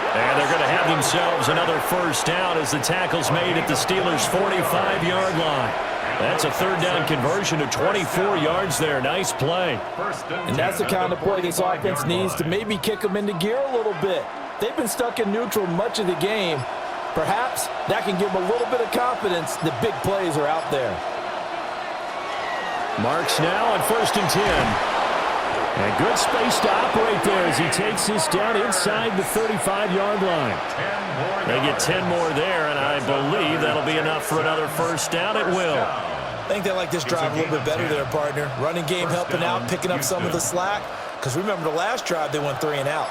And they're going to have themselves another first down as the tackle's made at the Steelers' 45-yard line. That's a third down conversion of 24 yards there. Nice play. And that's the kind of play this offense needs to maybe kick them into gear a little bit. They've been stuck in neutral much of the game. Perhaps that can give them a little bit of confidence that big plays are out there. Marks now on 1st and 10. And good space to operate there as he takes this down inside the 35-yard line. They get 10 more there, and I believe that'll be enough for another first down. It will. I think they like this drive a little bit better there, partner. Running game helping out, picking up some of the slack. Because remember the last drive, they went 3 and out.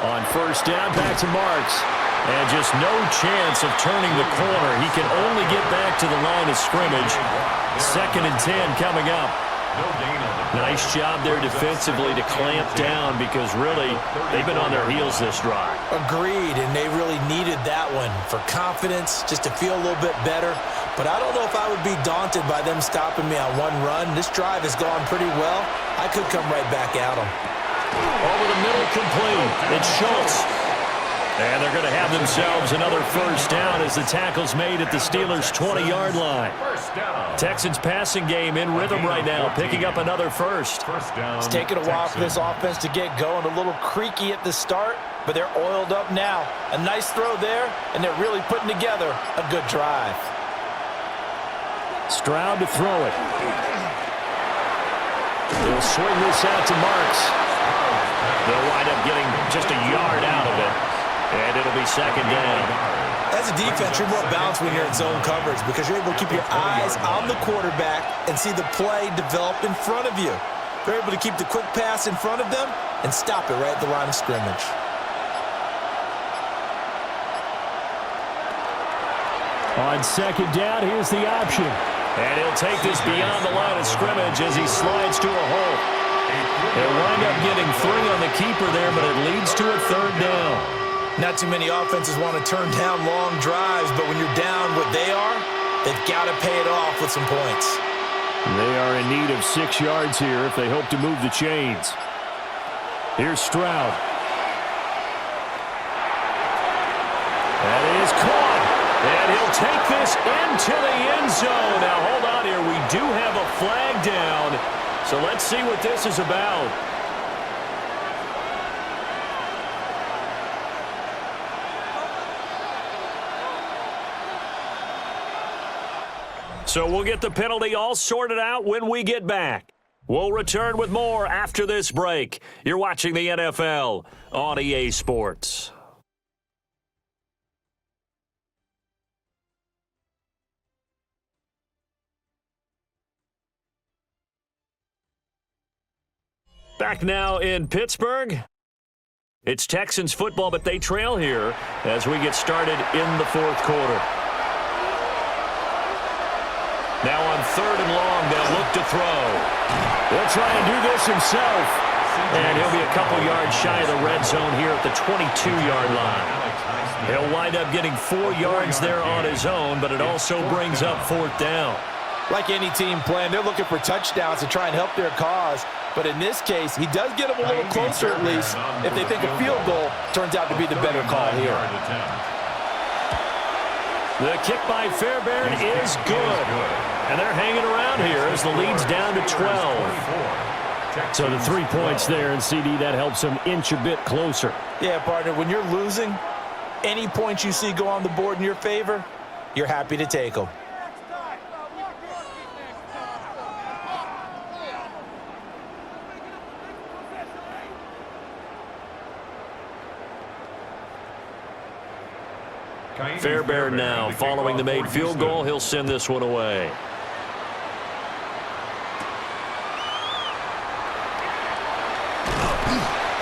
On first down, back to Marks. And just no chance of turning the corner. He can only get back to the line of scrimmage. 2nd and 10 coming up. Nice job there defensively to clamp down because really they've been on their heels this drive. Agreed, and they really needed that one for confidence, just to feel a little bit better. But I don't know if I would be daunted by them stopping me on one run. This drive has gone pretty well. I could come right back at them. Over the middle, complete. It's Schultz. And they're going to have themselves another first down as the tackle's made at the Steelers' 20-yard line. Texans passing game in rhythm right now, picking up another first. It's taken a while for this offense to get going. A little creaky at the start, but they're oiled up now. A nice throw there, and they're really putting together a good drive. Stroud to throw it. He'll swing this out to Marks. They'll wind up getting just a yard out of it. And it'll be 2nd down. As a defense, you're more balanced when you're in zone coverage because you're able to keep your eyes on the quarterback and see the play develop in front of you. They're able to keep the quick pass in front of them and stop it right at the line of scrimmage. On 2nd down, here's the option. And he'll take this beyond the line of scrimmage as he slides to a hole. They'll wind up getting 3 on the keeper there, but it leads to a 3rd down. Not too many offenses want to turn down long drives, but when you're down what they are, they've got to pay it off with some points. They are in need of 6 yards here if they hope to move the chains. Here's Stroud. That is caught. And he'll take this into the end zone. Now, hold on here. We do have a flag down. So let's see what this is about. So we'll get the penalty all sorted out when we get back. We'll return with more after this break. You're watching the NFL on EA Sports. Back now in Pittsburgh. It's Texans football, but they trail here as we get started in the 4th quarter. Now on 3rd and long, they'll look to throw. He'll try and do this himself. And he'll be a couple yards shy of the red zone here at the 22-yard line. He'll wind up getting 4 yards there on his own, but it also brings up 4th down. Like any team playing, they're looking for touchdowns to try and help their cause. But in this case, he does get them a little closer at least. If they think a field goal turns out to be the better call here. The kick by Fairbairn is good. And they're hanging around here as the lead's down to 12. So the 3 points there, and CD, that helps them inch a bit closer. Yeah, partner, when you're losing, any points you see go on the board in your favor, you're happy to take them. Fairbairn now following the made field goal. He'll send this one away.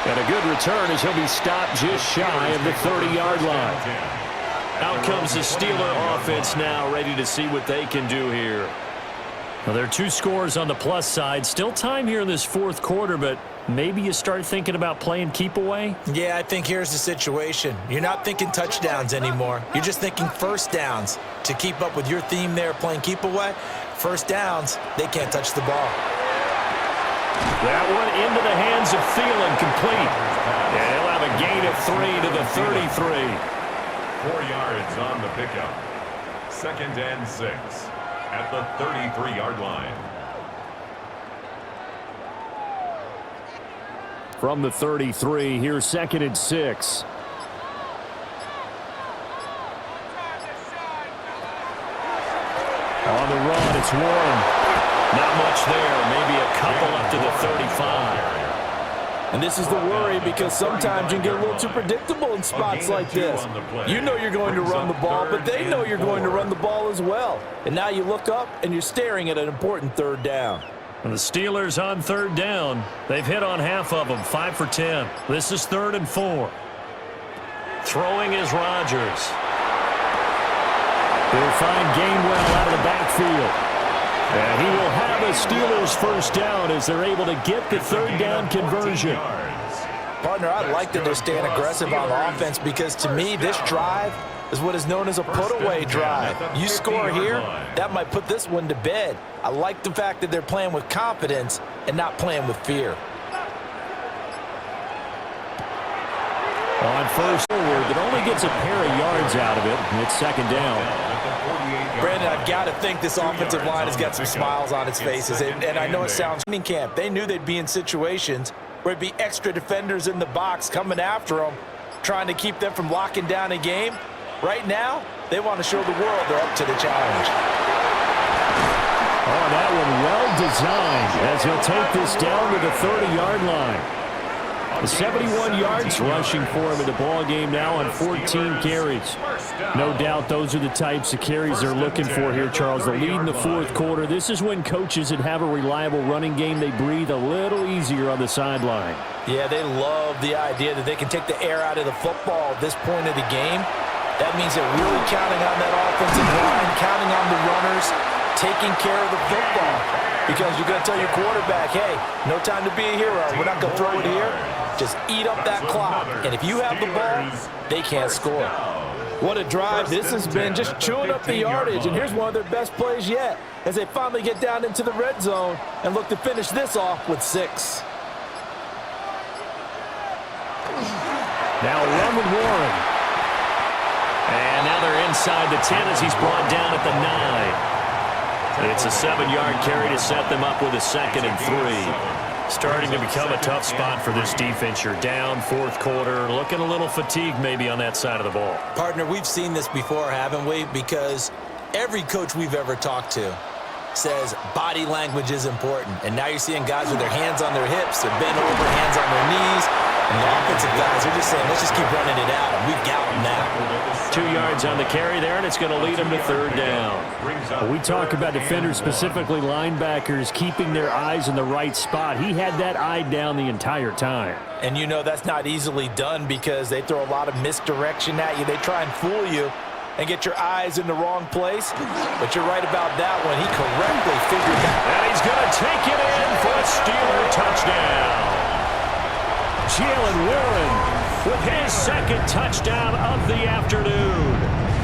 And a good return as he'll be stopped just shy of the 30-yard line. Out comes the Steeler offense now, ready to see what they can do here. Well, there are 2 scores on the plus side. Still time here in this 4th quarter, but maybe you start thinking about playing keep away? Yeah, I think here's the situation. You're not thinking touchdowns anymore. You're just thinking first downs. To keep up with your theme there, playing keep away, First downs, they can't touch the ball. That one into the hands of Thielen, complete. And he'll have a gain of 3 to the 33. 4 yards on the pickup. 2nd and 6 at the 33-yard line. From the 33, here's 2nd and 6. On the run, it's Warren. Not much there. Maybe a couple up to the 35. And this is the worry, because sometimes you can get a little too predictable in spots like this. You know you're going to run the ball, but they know you're going to run the ball as well. And now you look up, and you're staring at an important 3rd down. And the Steelers on 3rd down. They've hit on half of them, 5 for 10. This is 3rd and 4. Throwing is Rodgers. He'll find Gainwell out of the backfield. And he will have a Steelers first down as they're able to get the 3rd down conversion. Partner, I like that they're staying aggressive on offense, because to me, this drive is what is known as a put-away drive. You score here, that might put this one to bed. I like the fact that they're playing with confidence and not playing with fear. On first forward, that only gets a pair of yards out of it, and it's 2nd down. Brandon, I've got to think this offensive line has got some smiles on its faces. And I know it sounds training camp. They knew they'd be in situations where there'd be extra defenders in the box coming after them, trying to keep them from locking down a game. Right now, they want to show the world they're up to the challenge. Oh, that one well designed as he'll take this down to the 30-yard line. 71 yards rushing for him in the ball game now on 14 carries. No doubt those are the types of carries they're looking for here, Charles. The lead in the 4th quarter. This is when coaches that have a reliable running game, they breathe a little easier on the sideline. Yeah, they love the idea that they can take the air out of the football at this point of the game. That means they're really counting on that offensive line, counting on the runners, taking care of the football. Because you're going to tell your quarterback, hey, no time to be a hero. We're not going to throw it here. Just eat up that clock. And if you have the ball, they can't score. What a drive this has been, just chewing up the yardage. And here's one of their best plays yet as they finally get down into the red zone and look to finish this off with 6. Now run with Warren. And now they're inside the 10 as he's brought down at the 9. It's a 7-yard carry to set them up with a 2nd and 3. Starting to become a tough spot for this defense. You're down 4th quarter, looking a little fatigued maybe on that side of the ball. Partner, we've seen this before, haven't we? Because every coach we've ever talked to says body language is important. And now you're seeing guys with their hands on their hips, they're bent over, hands on their knees. And the offensive guys are just saying, let's just keep running it out, and we've got them now. 2 yards on the carry there, and it's going to lead them to 3rd down. We talk about defenders, specifically linebackers, keeping their eyes in the right spot. He had that eye down the entire time. And you know that's not easily done because they throw a lot of misdirection at you. They try and fool you and get your eyes in the wrong place. But you're right about that one. He correctly figured that. And he's going to take it in for a Steeler touchdown. Jalen Warren with his 2nd touchdown of the afternoon.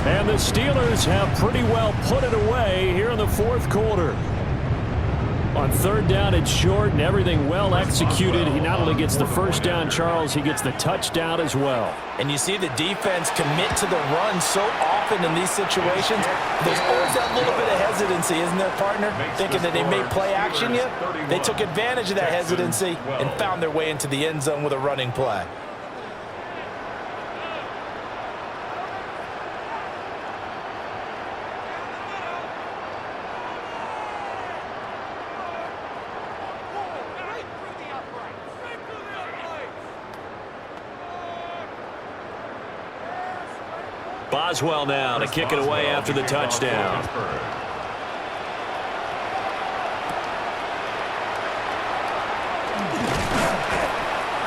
And the Steelers have pretty well put it away here in the 4th quarter. On 3rd down, it's short and everything well executed. He not only gets the first down, Charles, he gets the touchdown as well. And you see the defense commit to the run so often in these situations. There's always that little bit of hesitancy, isn't there, partner? Thinking that they may play action you. They took advantage of that hesitancy and found their way into the end zone with a running play. Boswell now to kick it away after the touchdown.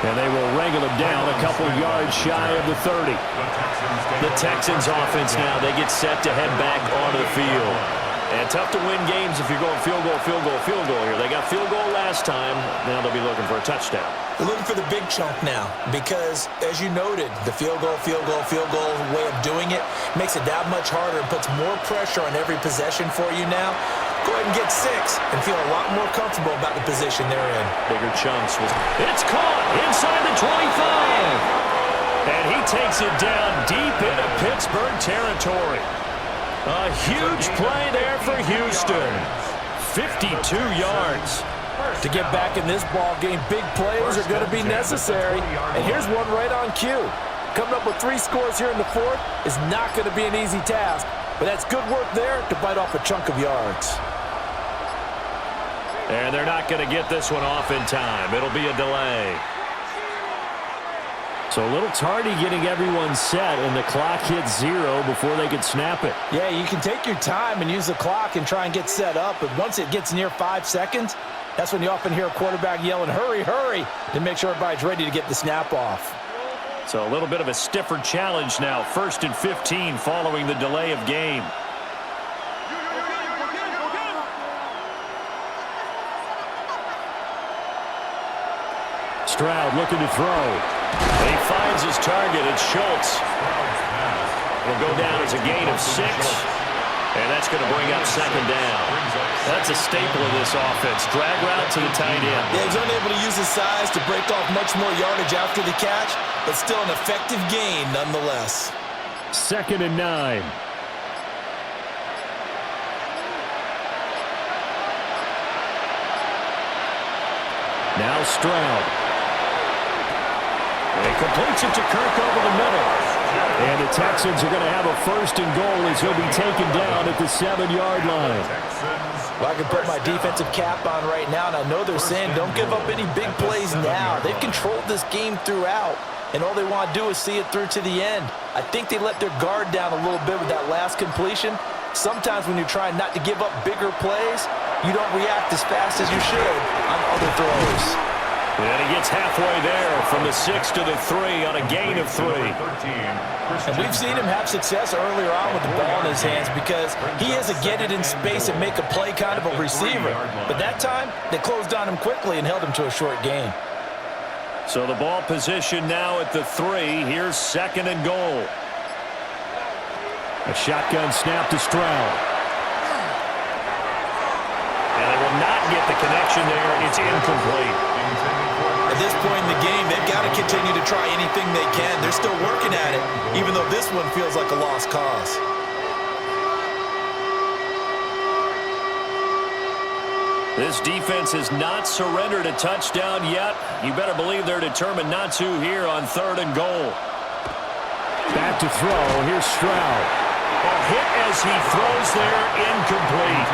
And they will wrangle him down a couple yards shy of the 30. The Texans offense now, they get set to head back onto the field. And tough to win games if you're going field goal, field goal, field goal here. They got field goal last time. Now they'll be looking for a touchdown. They're looking for the big chunk now because, as you noted, the field goal way of doing it makes it that much harder and puts more pressure on every possession for you now. go ahead and get 6 and feel a lot more comfortable about the position they're in. Bigger chunks. It's caught inside the 25. And he takes it down deep into Pittsburgh territory. A huge play there for Houston. 52 yards. To get back in this ball game, big plays are going to be necessary. And here's one right on cue. Coming up with 3 scores here in the 4th is not going to be an easy task. But that's good work there to bite off a chunk of yards. And they're not going to get this one off in time. It'll be a delay. So a little tardy getting everyone set, and the clock hits 0 before they could snap it. Yeah, you can take your time and use the clock and try and get set up, but once it gets near 5 seconds, that's when you often hear a quarterback yelling, hurry, hurry, to make sure everybody's ready to get the snap off. So a little bit of a stiffer challenge now. 1st and 15 following the delay of game. Stroud looking to throw. He finds his target. It's Schultz. It'll go down as a gain of 6. And that's going to bring up 2nd down. That's a staple of this offense. Drag route to the tight end. Yeah, he's unable to use his size to break off much more yardage after the catch, but still an effective gain nonetheless. 2nd and 9. Now Stroud. And he completes it to Kirk over the middle. And the Texans are going to have a 1st and goal as he'll be taken down at the 7-yard line. Well, I can put my defensive cap on right now, and I know they're saying don't give up any big plays now. They've controlled this game throughout, and all they want to do is see it through to the end. I think they let their guard down a little bit with that last completion. Sometimes when you're trying not to give up bigger plays, you don't react as fast as you should on other throws. And he gets halfway there from the 6 to the 3 on a gain of 3. And we've seen him have success earlier on with the ball in his hands because he has to get it in space and make a play kind of a receiver. But that time, they closed on him quickly and held him to a short gain. So the ball position now at the 3. Here's 2nd and goal. A shotgun snap to Stroud. And they will not get the connection there. It's incomplete. At this point in the game, they've got to continue to try anything they can. They're still working at it, even though this one feels like a lost cause. This defense has not surrendered a touchdown yet. You better believe they're determined not to here on 3rd and goal. Back to throw. Here's Stroud. A hit as he throws there, incomplete.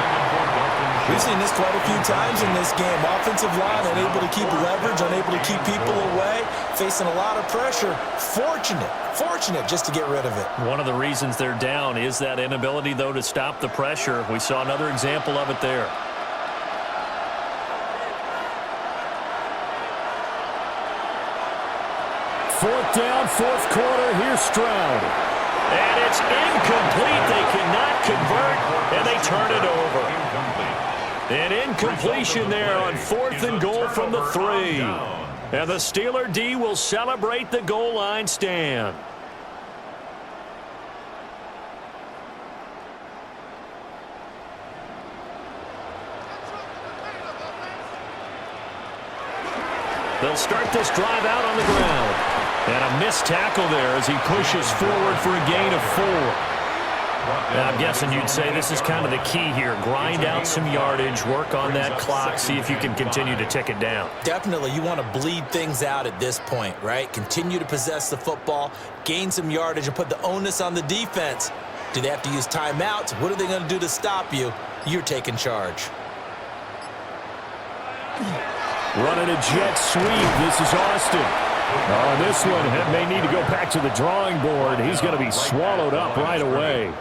We've seen this quite a few times in this game. Offensive line unable to keep leverage, unable to keep people away, facing a lot of pressure. Fortunate just to get rid of it. One of the reasons they're down is that inability, though, to stop the pressure. We saw another example of it there. Fourth down, 4th quarter. Here's Stroud. And it's incomplete. They cannot convert, and they turn it over. An incompletion there on 4th and goal from the 3. And the Steeler D will celebrate the goal line stand. They'll start this drive out on the ground. And a missed tackle there as he pushes forward for a gain of 4. And I'm guessing you'd say this is kind of the key here. Grind out some yardage, work on that clock, see if you can continue to tick it down. Definitely, you want to bleed things out at this point, right? Continue to possess the football, gain some yardage, and put the onus on the defense. Do they have to use timeouts? What are they going to do to stop you? You're taking charge. Running a jet sweep. This is Austin. Oh, this one may need to go back to the drawing board. He's going to be swallowed up right away.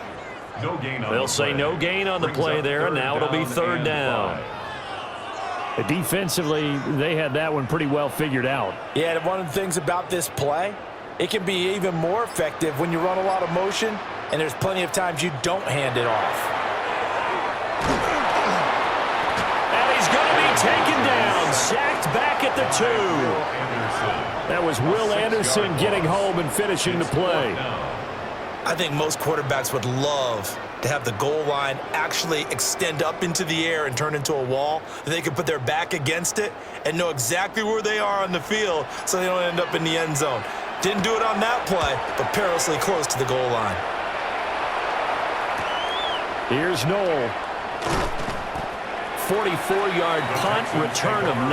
They'll say no gain on the play there, and now it'll be 3rd down. Defensively, they had that one pretty well figured out. Yeah, and one of the things about this play, it can be even more effective when you run a lot of motion, and there's plenty of times you don't hand it off. And he's going to be taken down, sacked back at the 2. That was Will Anderson getting home and finishing the play. I think most quarterbacks would love to have the goal line actually extend up into the air and turn into a wall. They can put their back against it and know exactly where they are on the field so they don't end up in the end zone. Didn't do it on that play, but perilously close to the goal line. Here's Noel. 44-yard punt, return of 9.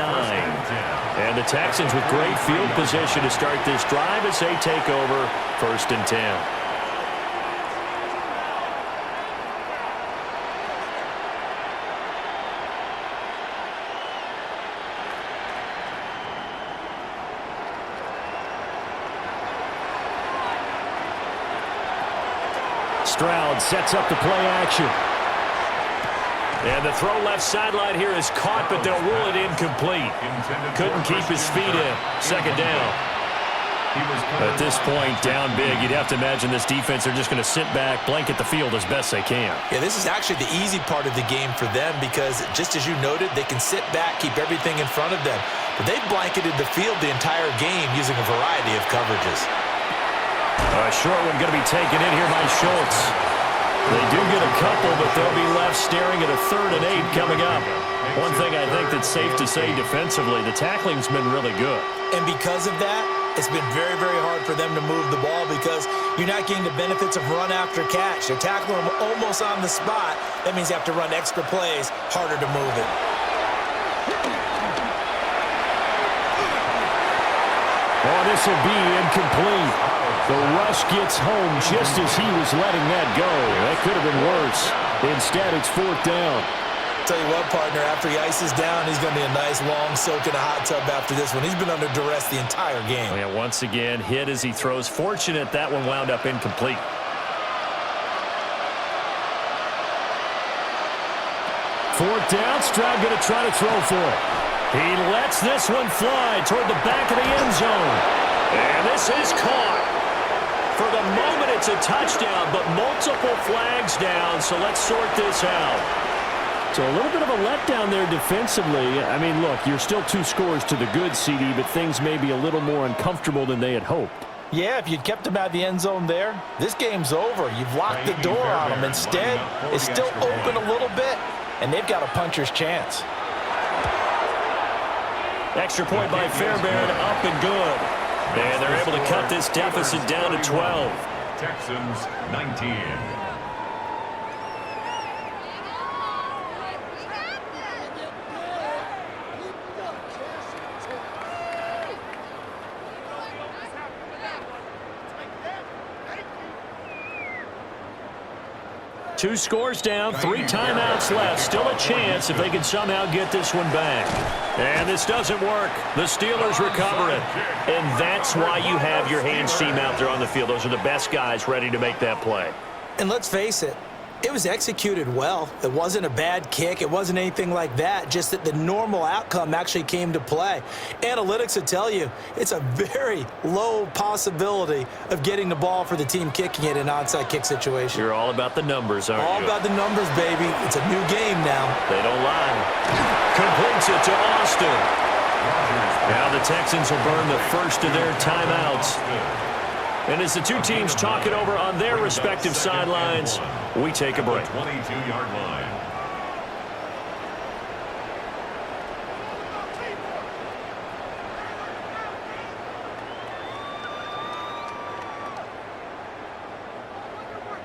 And the Texans with great field position to start this drive as they take over 1st and 10. Stroud sets up the play action. And the throw left sideline here is caught, but they'll rule it incomplete. Couldn't keep his feet in. 2nd down. At this point, down big, you'd have to imagine this defense are just going to sit back, blanket the field as best they can. Yeah, this is actually the easy part of the game for them because, just as you noted, they can sit back, keep everything in front of them. But they've blanketed the field the entire game using a variety of coverages. A short one going to be taken in here by Schultz. They do get a couple, but they'll be left staring at a 3rd and 8 coming up. One thing I think that's safe to say defensively, the tackling's been really good. And because of that, it's been very, very hard for them to move the ball because you're not getting the benefits of run after catch. They're tackling them almost on the spot. That means you have to run extra plays, harder to move it. Oh, this will be incomplete. The rush gets home just as he was letting that go. That could have been worse. Instead, it's 4th down. Tell you what, partner, after he ices down, he's going to be a nice long soak in a hot tub after this one. He's been under duress the entire game. Yeah, once again, hit as he throws. Fortunate that one wound up incomplete. Fourth down, Stroud going to try to throw for it. He lets this one fly toward the back of the end zone. And this is caught. For the moment, it's a touchdown, but multiple flags down, so let's sort this out. So a little bit of a letdown there defensively. I mean, look, you're still 2 scores to the good, CD, but things may be a little more uncomfortable than they had hoped. Yeah, if you'd kept him out of the end zone there, this game's over. You've locked the door on him. Instead, it's still open a little bit, and they've got a puncher's chance. Extra point by Fairbairn, up and good. And they're able to cut this deficit down to 12. Texans 19. Two scores down, 3 timeouts left. Still a chance if they can somehow get this one back. And this doesn't work. The Steelers recover it. And that's why you have your hands team out there on the field. Those are the best guys ready to make that play. And let's face it, it was executed well. It wasn't a bad kick. It wasn't anything like that. Just that the normal outcome actually came to play. Analytics will tell you it's a very low possibility of getting the ball for the team kicking it in an onside kick situation. You're all about the numbers, aren't you? All about the numbers, baby. It's a new game now. They don't lie. Completes it to Austin. Now the Texans will burn the first of their timeouts. And as the two teams talk it over on their respective sidelines, we take a break. 22-yard line.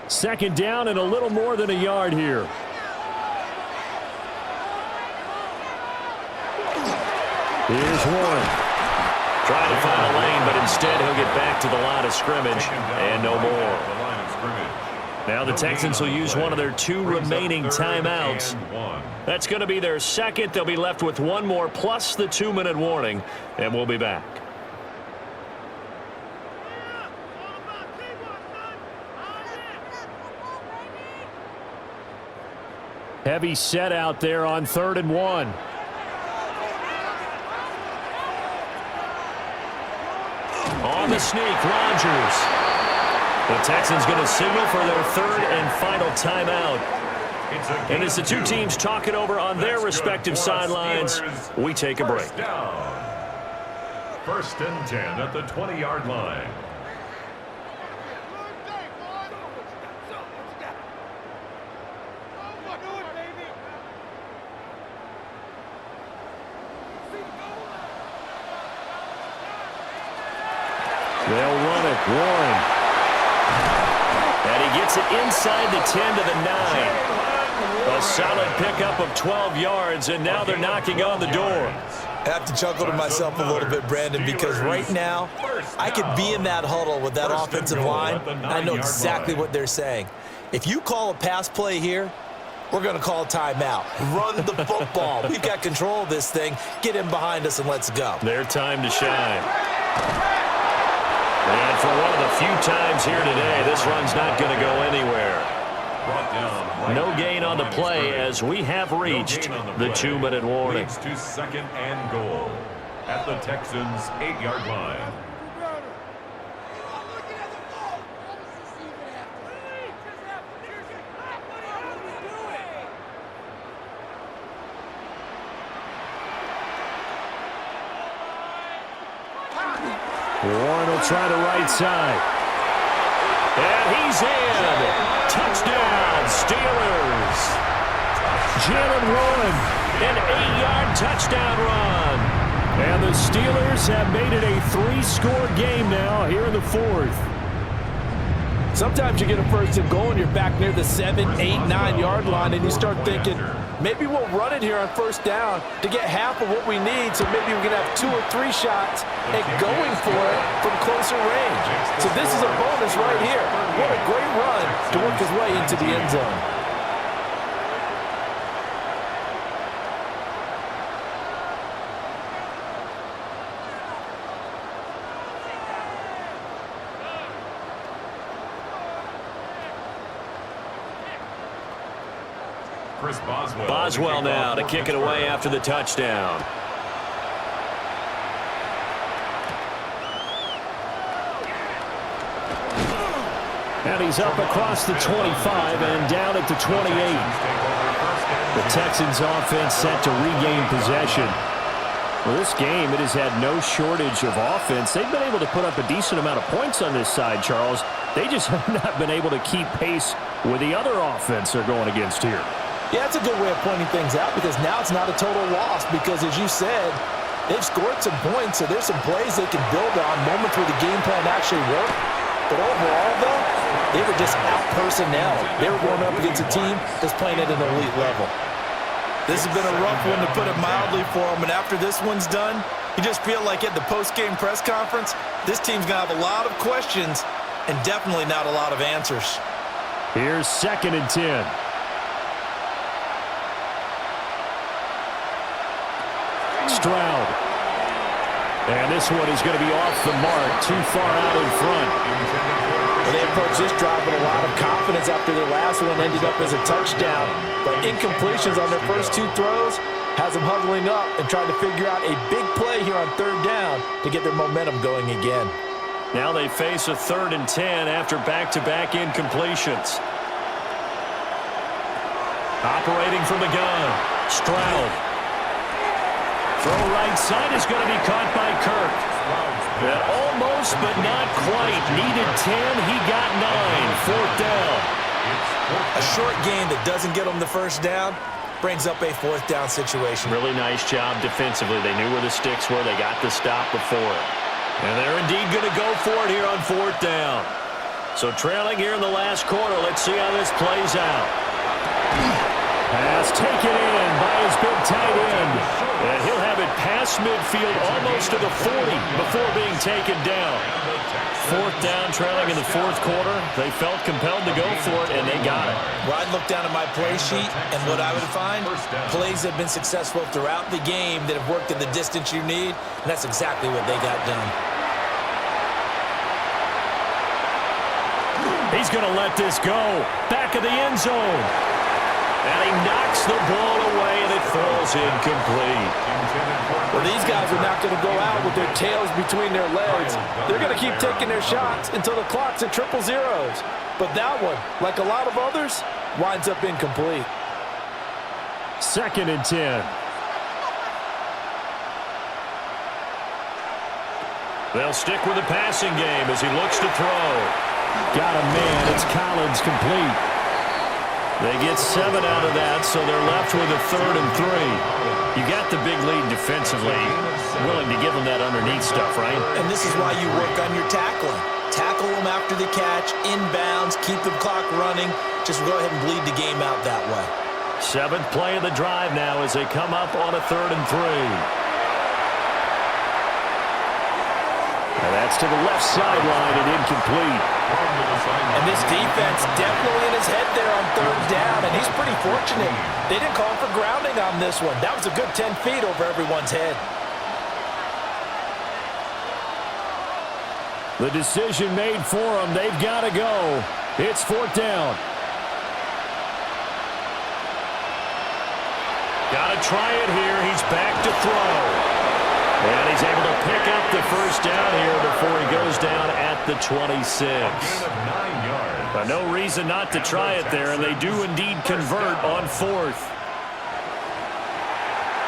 Second down and a little more than a yard here. Here's one. Trying to find a lane, but instead he'll get back to the line of scrimmage and no more. Now the Texans will use one of their 2 remaining timeouts. That's going to be their second. They'll be left with 1 more plus the 2-minute warning, and we'll be back. Heavy set out there on 3rd and 1. On the sneak, Rodgers. The Texans going to signal for their 3rd and final timeout. And as the two teams talk it over on their respective sidelines, we take a break. 1st and 10 at the 20-yard line. They'll run it. Warren. And he gets it inside the 10 to the 9. A solid pickup of 12 yards, and now they're knocking on the door. I have to chuckle to myself a little bit, Brandon, because right now I could be in that huddle with that offensive line, and I know exactly what they're saying. If you call a pass play here, we're going to call a timeout. Run the football. We've got control of this thing. Get in behind us and let's go. Their time to shine. And for one of the few times here today, this run's not going to go anywhere. No gain on the play as we have reached the 2-minute warning. Leads to second and goal at the Texans' 8-yard line. Warren will try the right side. And he's in. Touchdown, Steelers. Jalen Warren, an 8-yard touchdown run. And the Steelers have made it a 3-score game now here in the 4th. Sometimes you get a first and goal and you're back near the 7, 8, 9-yard line and you start thinking, maybe we'll run it here on first down to get half of what we need, so maybe we can have 2 or 3 shots at going for it from closer range. So this is a bonus right here. What a great run to work his way into the end zone. Boswell now to kick it away after the touchdown. And he's up across the 25 and down at the 28. The Texans offense set to regain possession. Well, this game, it has had no shortage of offense. They've been able to put up a decent amount of points on this side, Charles. They just have not been able to keep pace with the other offense they're going against here. Yeah, that's a good way of pointing things out because now it's not a total loss because, as you said, they've scored some points, so there's some plays they can build on, moments where the game plan actually worked. But overall, though, they were just out-personnel. They were going up against a team that's playing at an elite level. This has been a rough one, to put it mildly, for them, and after this one's done, you just feel like at the post-game press conference, this team's going to have a lot of questions and definitely not a lot of answers. Here's 2nd and 10. Stroud. And this one is going to be off the mark, too far out in front. Well, they approached this drive with a lot of confidence after their last one ended up as a touchdown. But incompletions on their first 2 throws has them huddling up and trying to figure out a big play here on 3rd down to get their momentum going again. Now they face a 3rd and 10 after back-to-back incompletions. Operating from the gun, Stroud. Throw right side is going to be caught by Kirk. And almost, but not quite. Needed 10. He got 9. 4th down. A short game that doesn't get them the first down brings up a 4th down situation. Really nice job defensively. They knew where the sticks were. They got the stop before it. And they're indeed going to go for it here on 4th down. So trailing here in the last quarter. Let's see how this plays out. Pass taken in by his big tight end. And he'll have it past midfield almost to the 40 before being taken down. 4th down, trailing in the 4th quarter. They felt compelled to go for it, and they got it. Well, I'd look down at my play sheet, and what I would find, plays have been successful throughout the game that have worked at the distance you need, and that's exactly what they got done. He's going to let this go. Back of the end zone. And he knocks the ball away, and it falls incomplete. Well, these guys are not going to go out with their tails between their legs. They're going to keep taking their shots until the clock's at 000. But that one, like a lot of others, winds up incomplete. 2nd and 10. They'll stick with the passing game as he looks to throw. Got a man. It's Collins complete. They get 7 out of that, so they're left with a 3rd and 3. You got the big lead defensively. Willing to give them that underneath stuff, right? And this is why you work on your tackling. Tackle them after the catch, inbounds, keep the clock running. Just go ahead and bleed the game out that way. 7th play of the drive now as they come up on a 3rd and 3. And that's to the left sideline and incomplete. And this defense definitely in his head there on 3rd down, and he's pretty fortunate. They didn't call for grounding on this one. That was a good 10 feet over everyone's head. The decision made for them. They've got to go. It's 4th down. Got to try it here. He's back to throw. And he's able to pick up the 1st down here before he goes down at the 26. But no reason not to try it there, and they do indeed convert on 4th.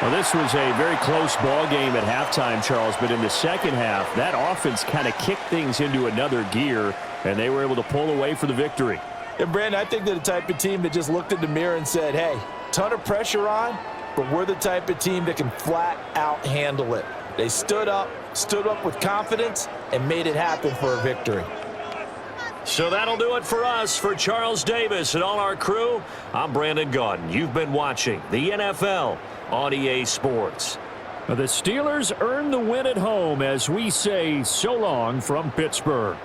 Well, this was a very close ball game at halftime, Charles, but in the second half, that offense kind of kicked things into another gear, and they were able to pull away for the victory. And, Brandon, I think they're the type of team that just looked in the mirror and said, hey, ton of pressure on, but we're the type of team that can flat out handle it. They stood up with confidence, and made it happen for a victory. So that'll do it for us. For Charles Davis and all our crew, I'm Brandon Gaudin. You've been watching the NFL on EA Sports. The Steelers earn the win at home as we say so long from Pittsburgh.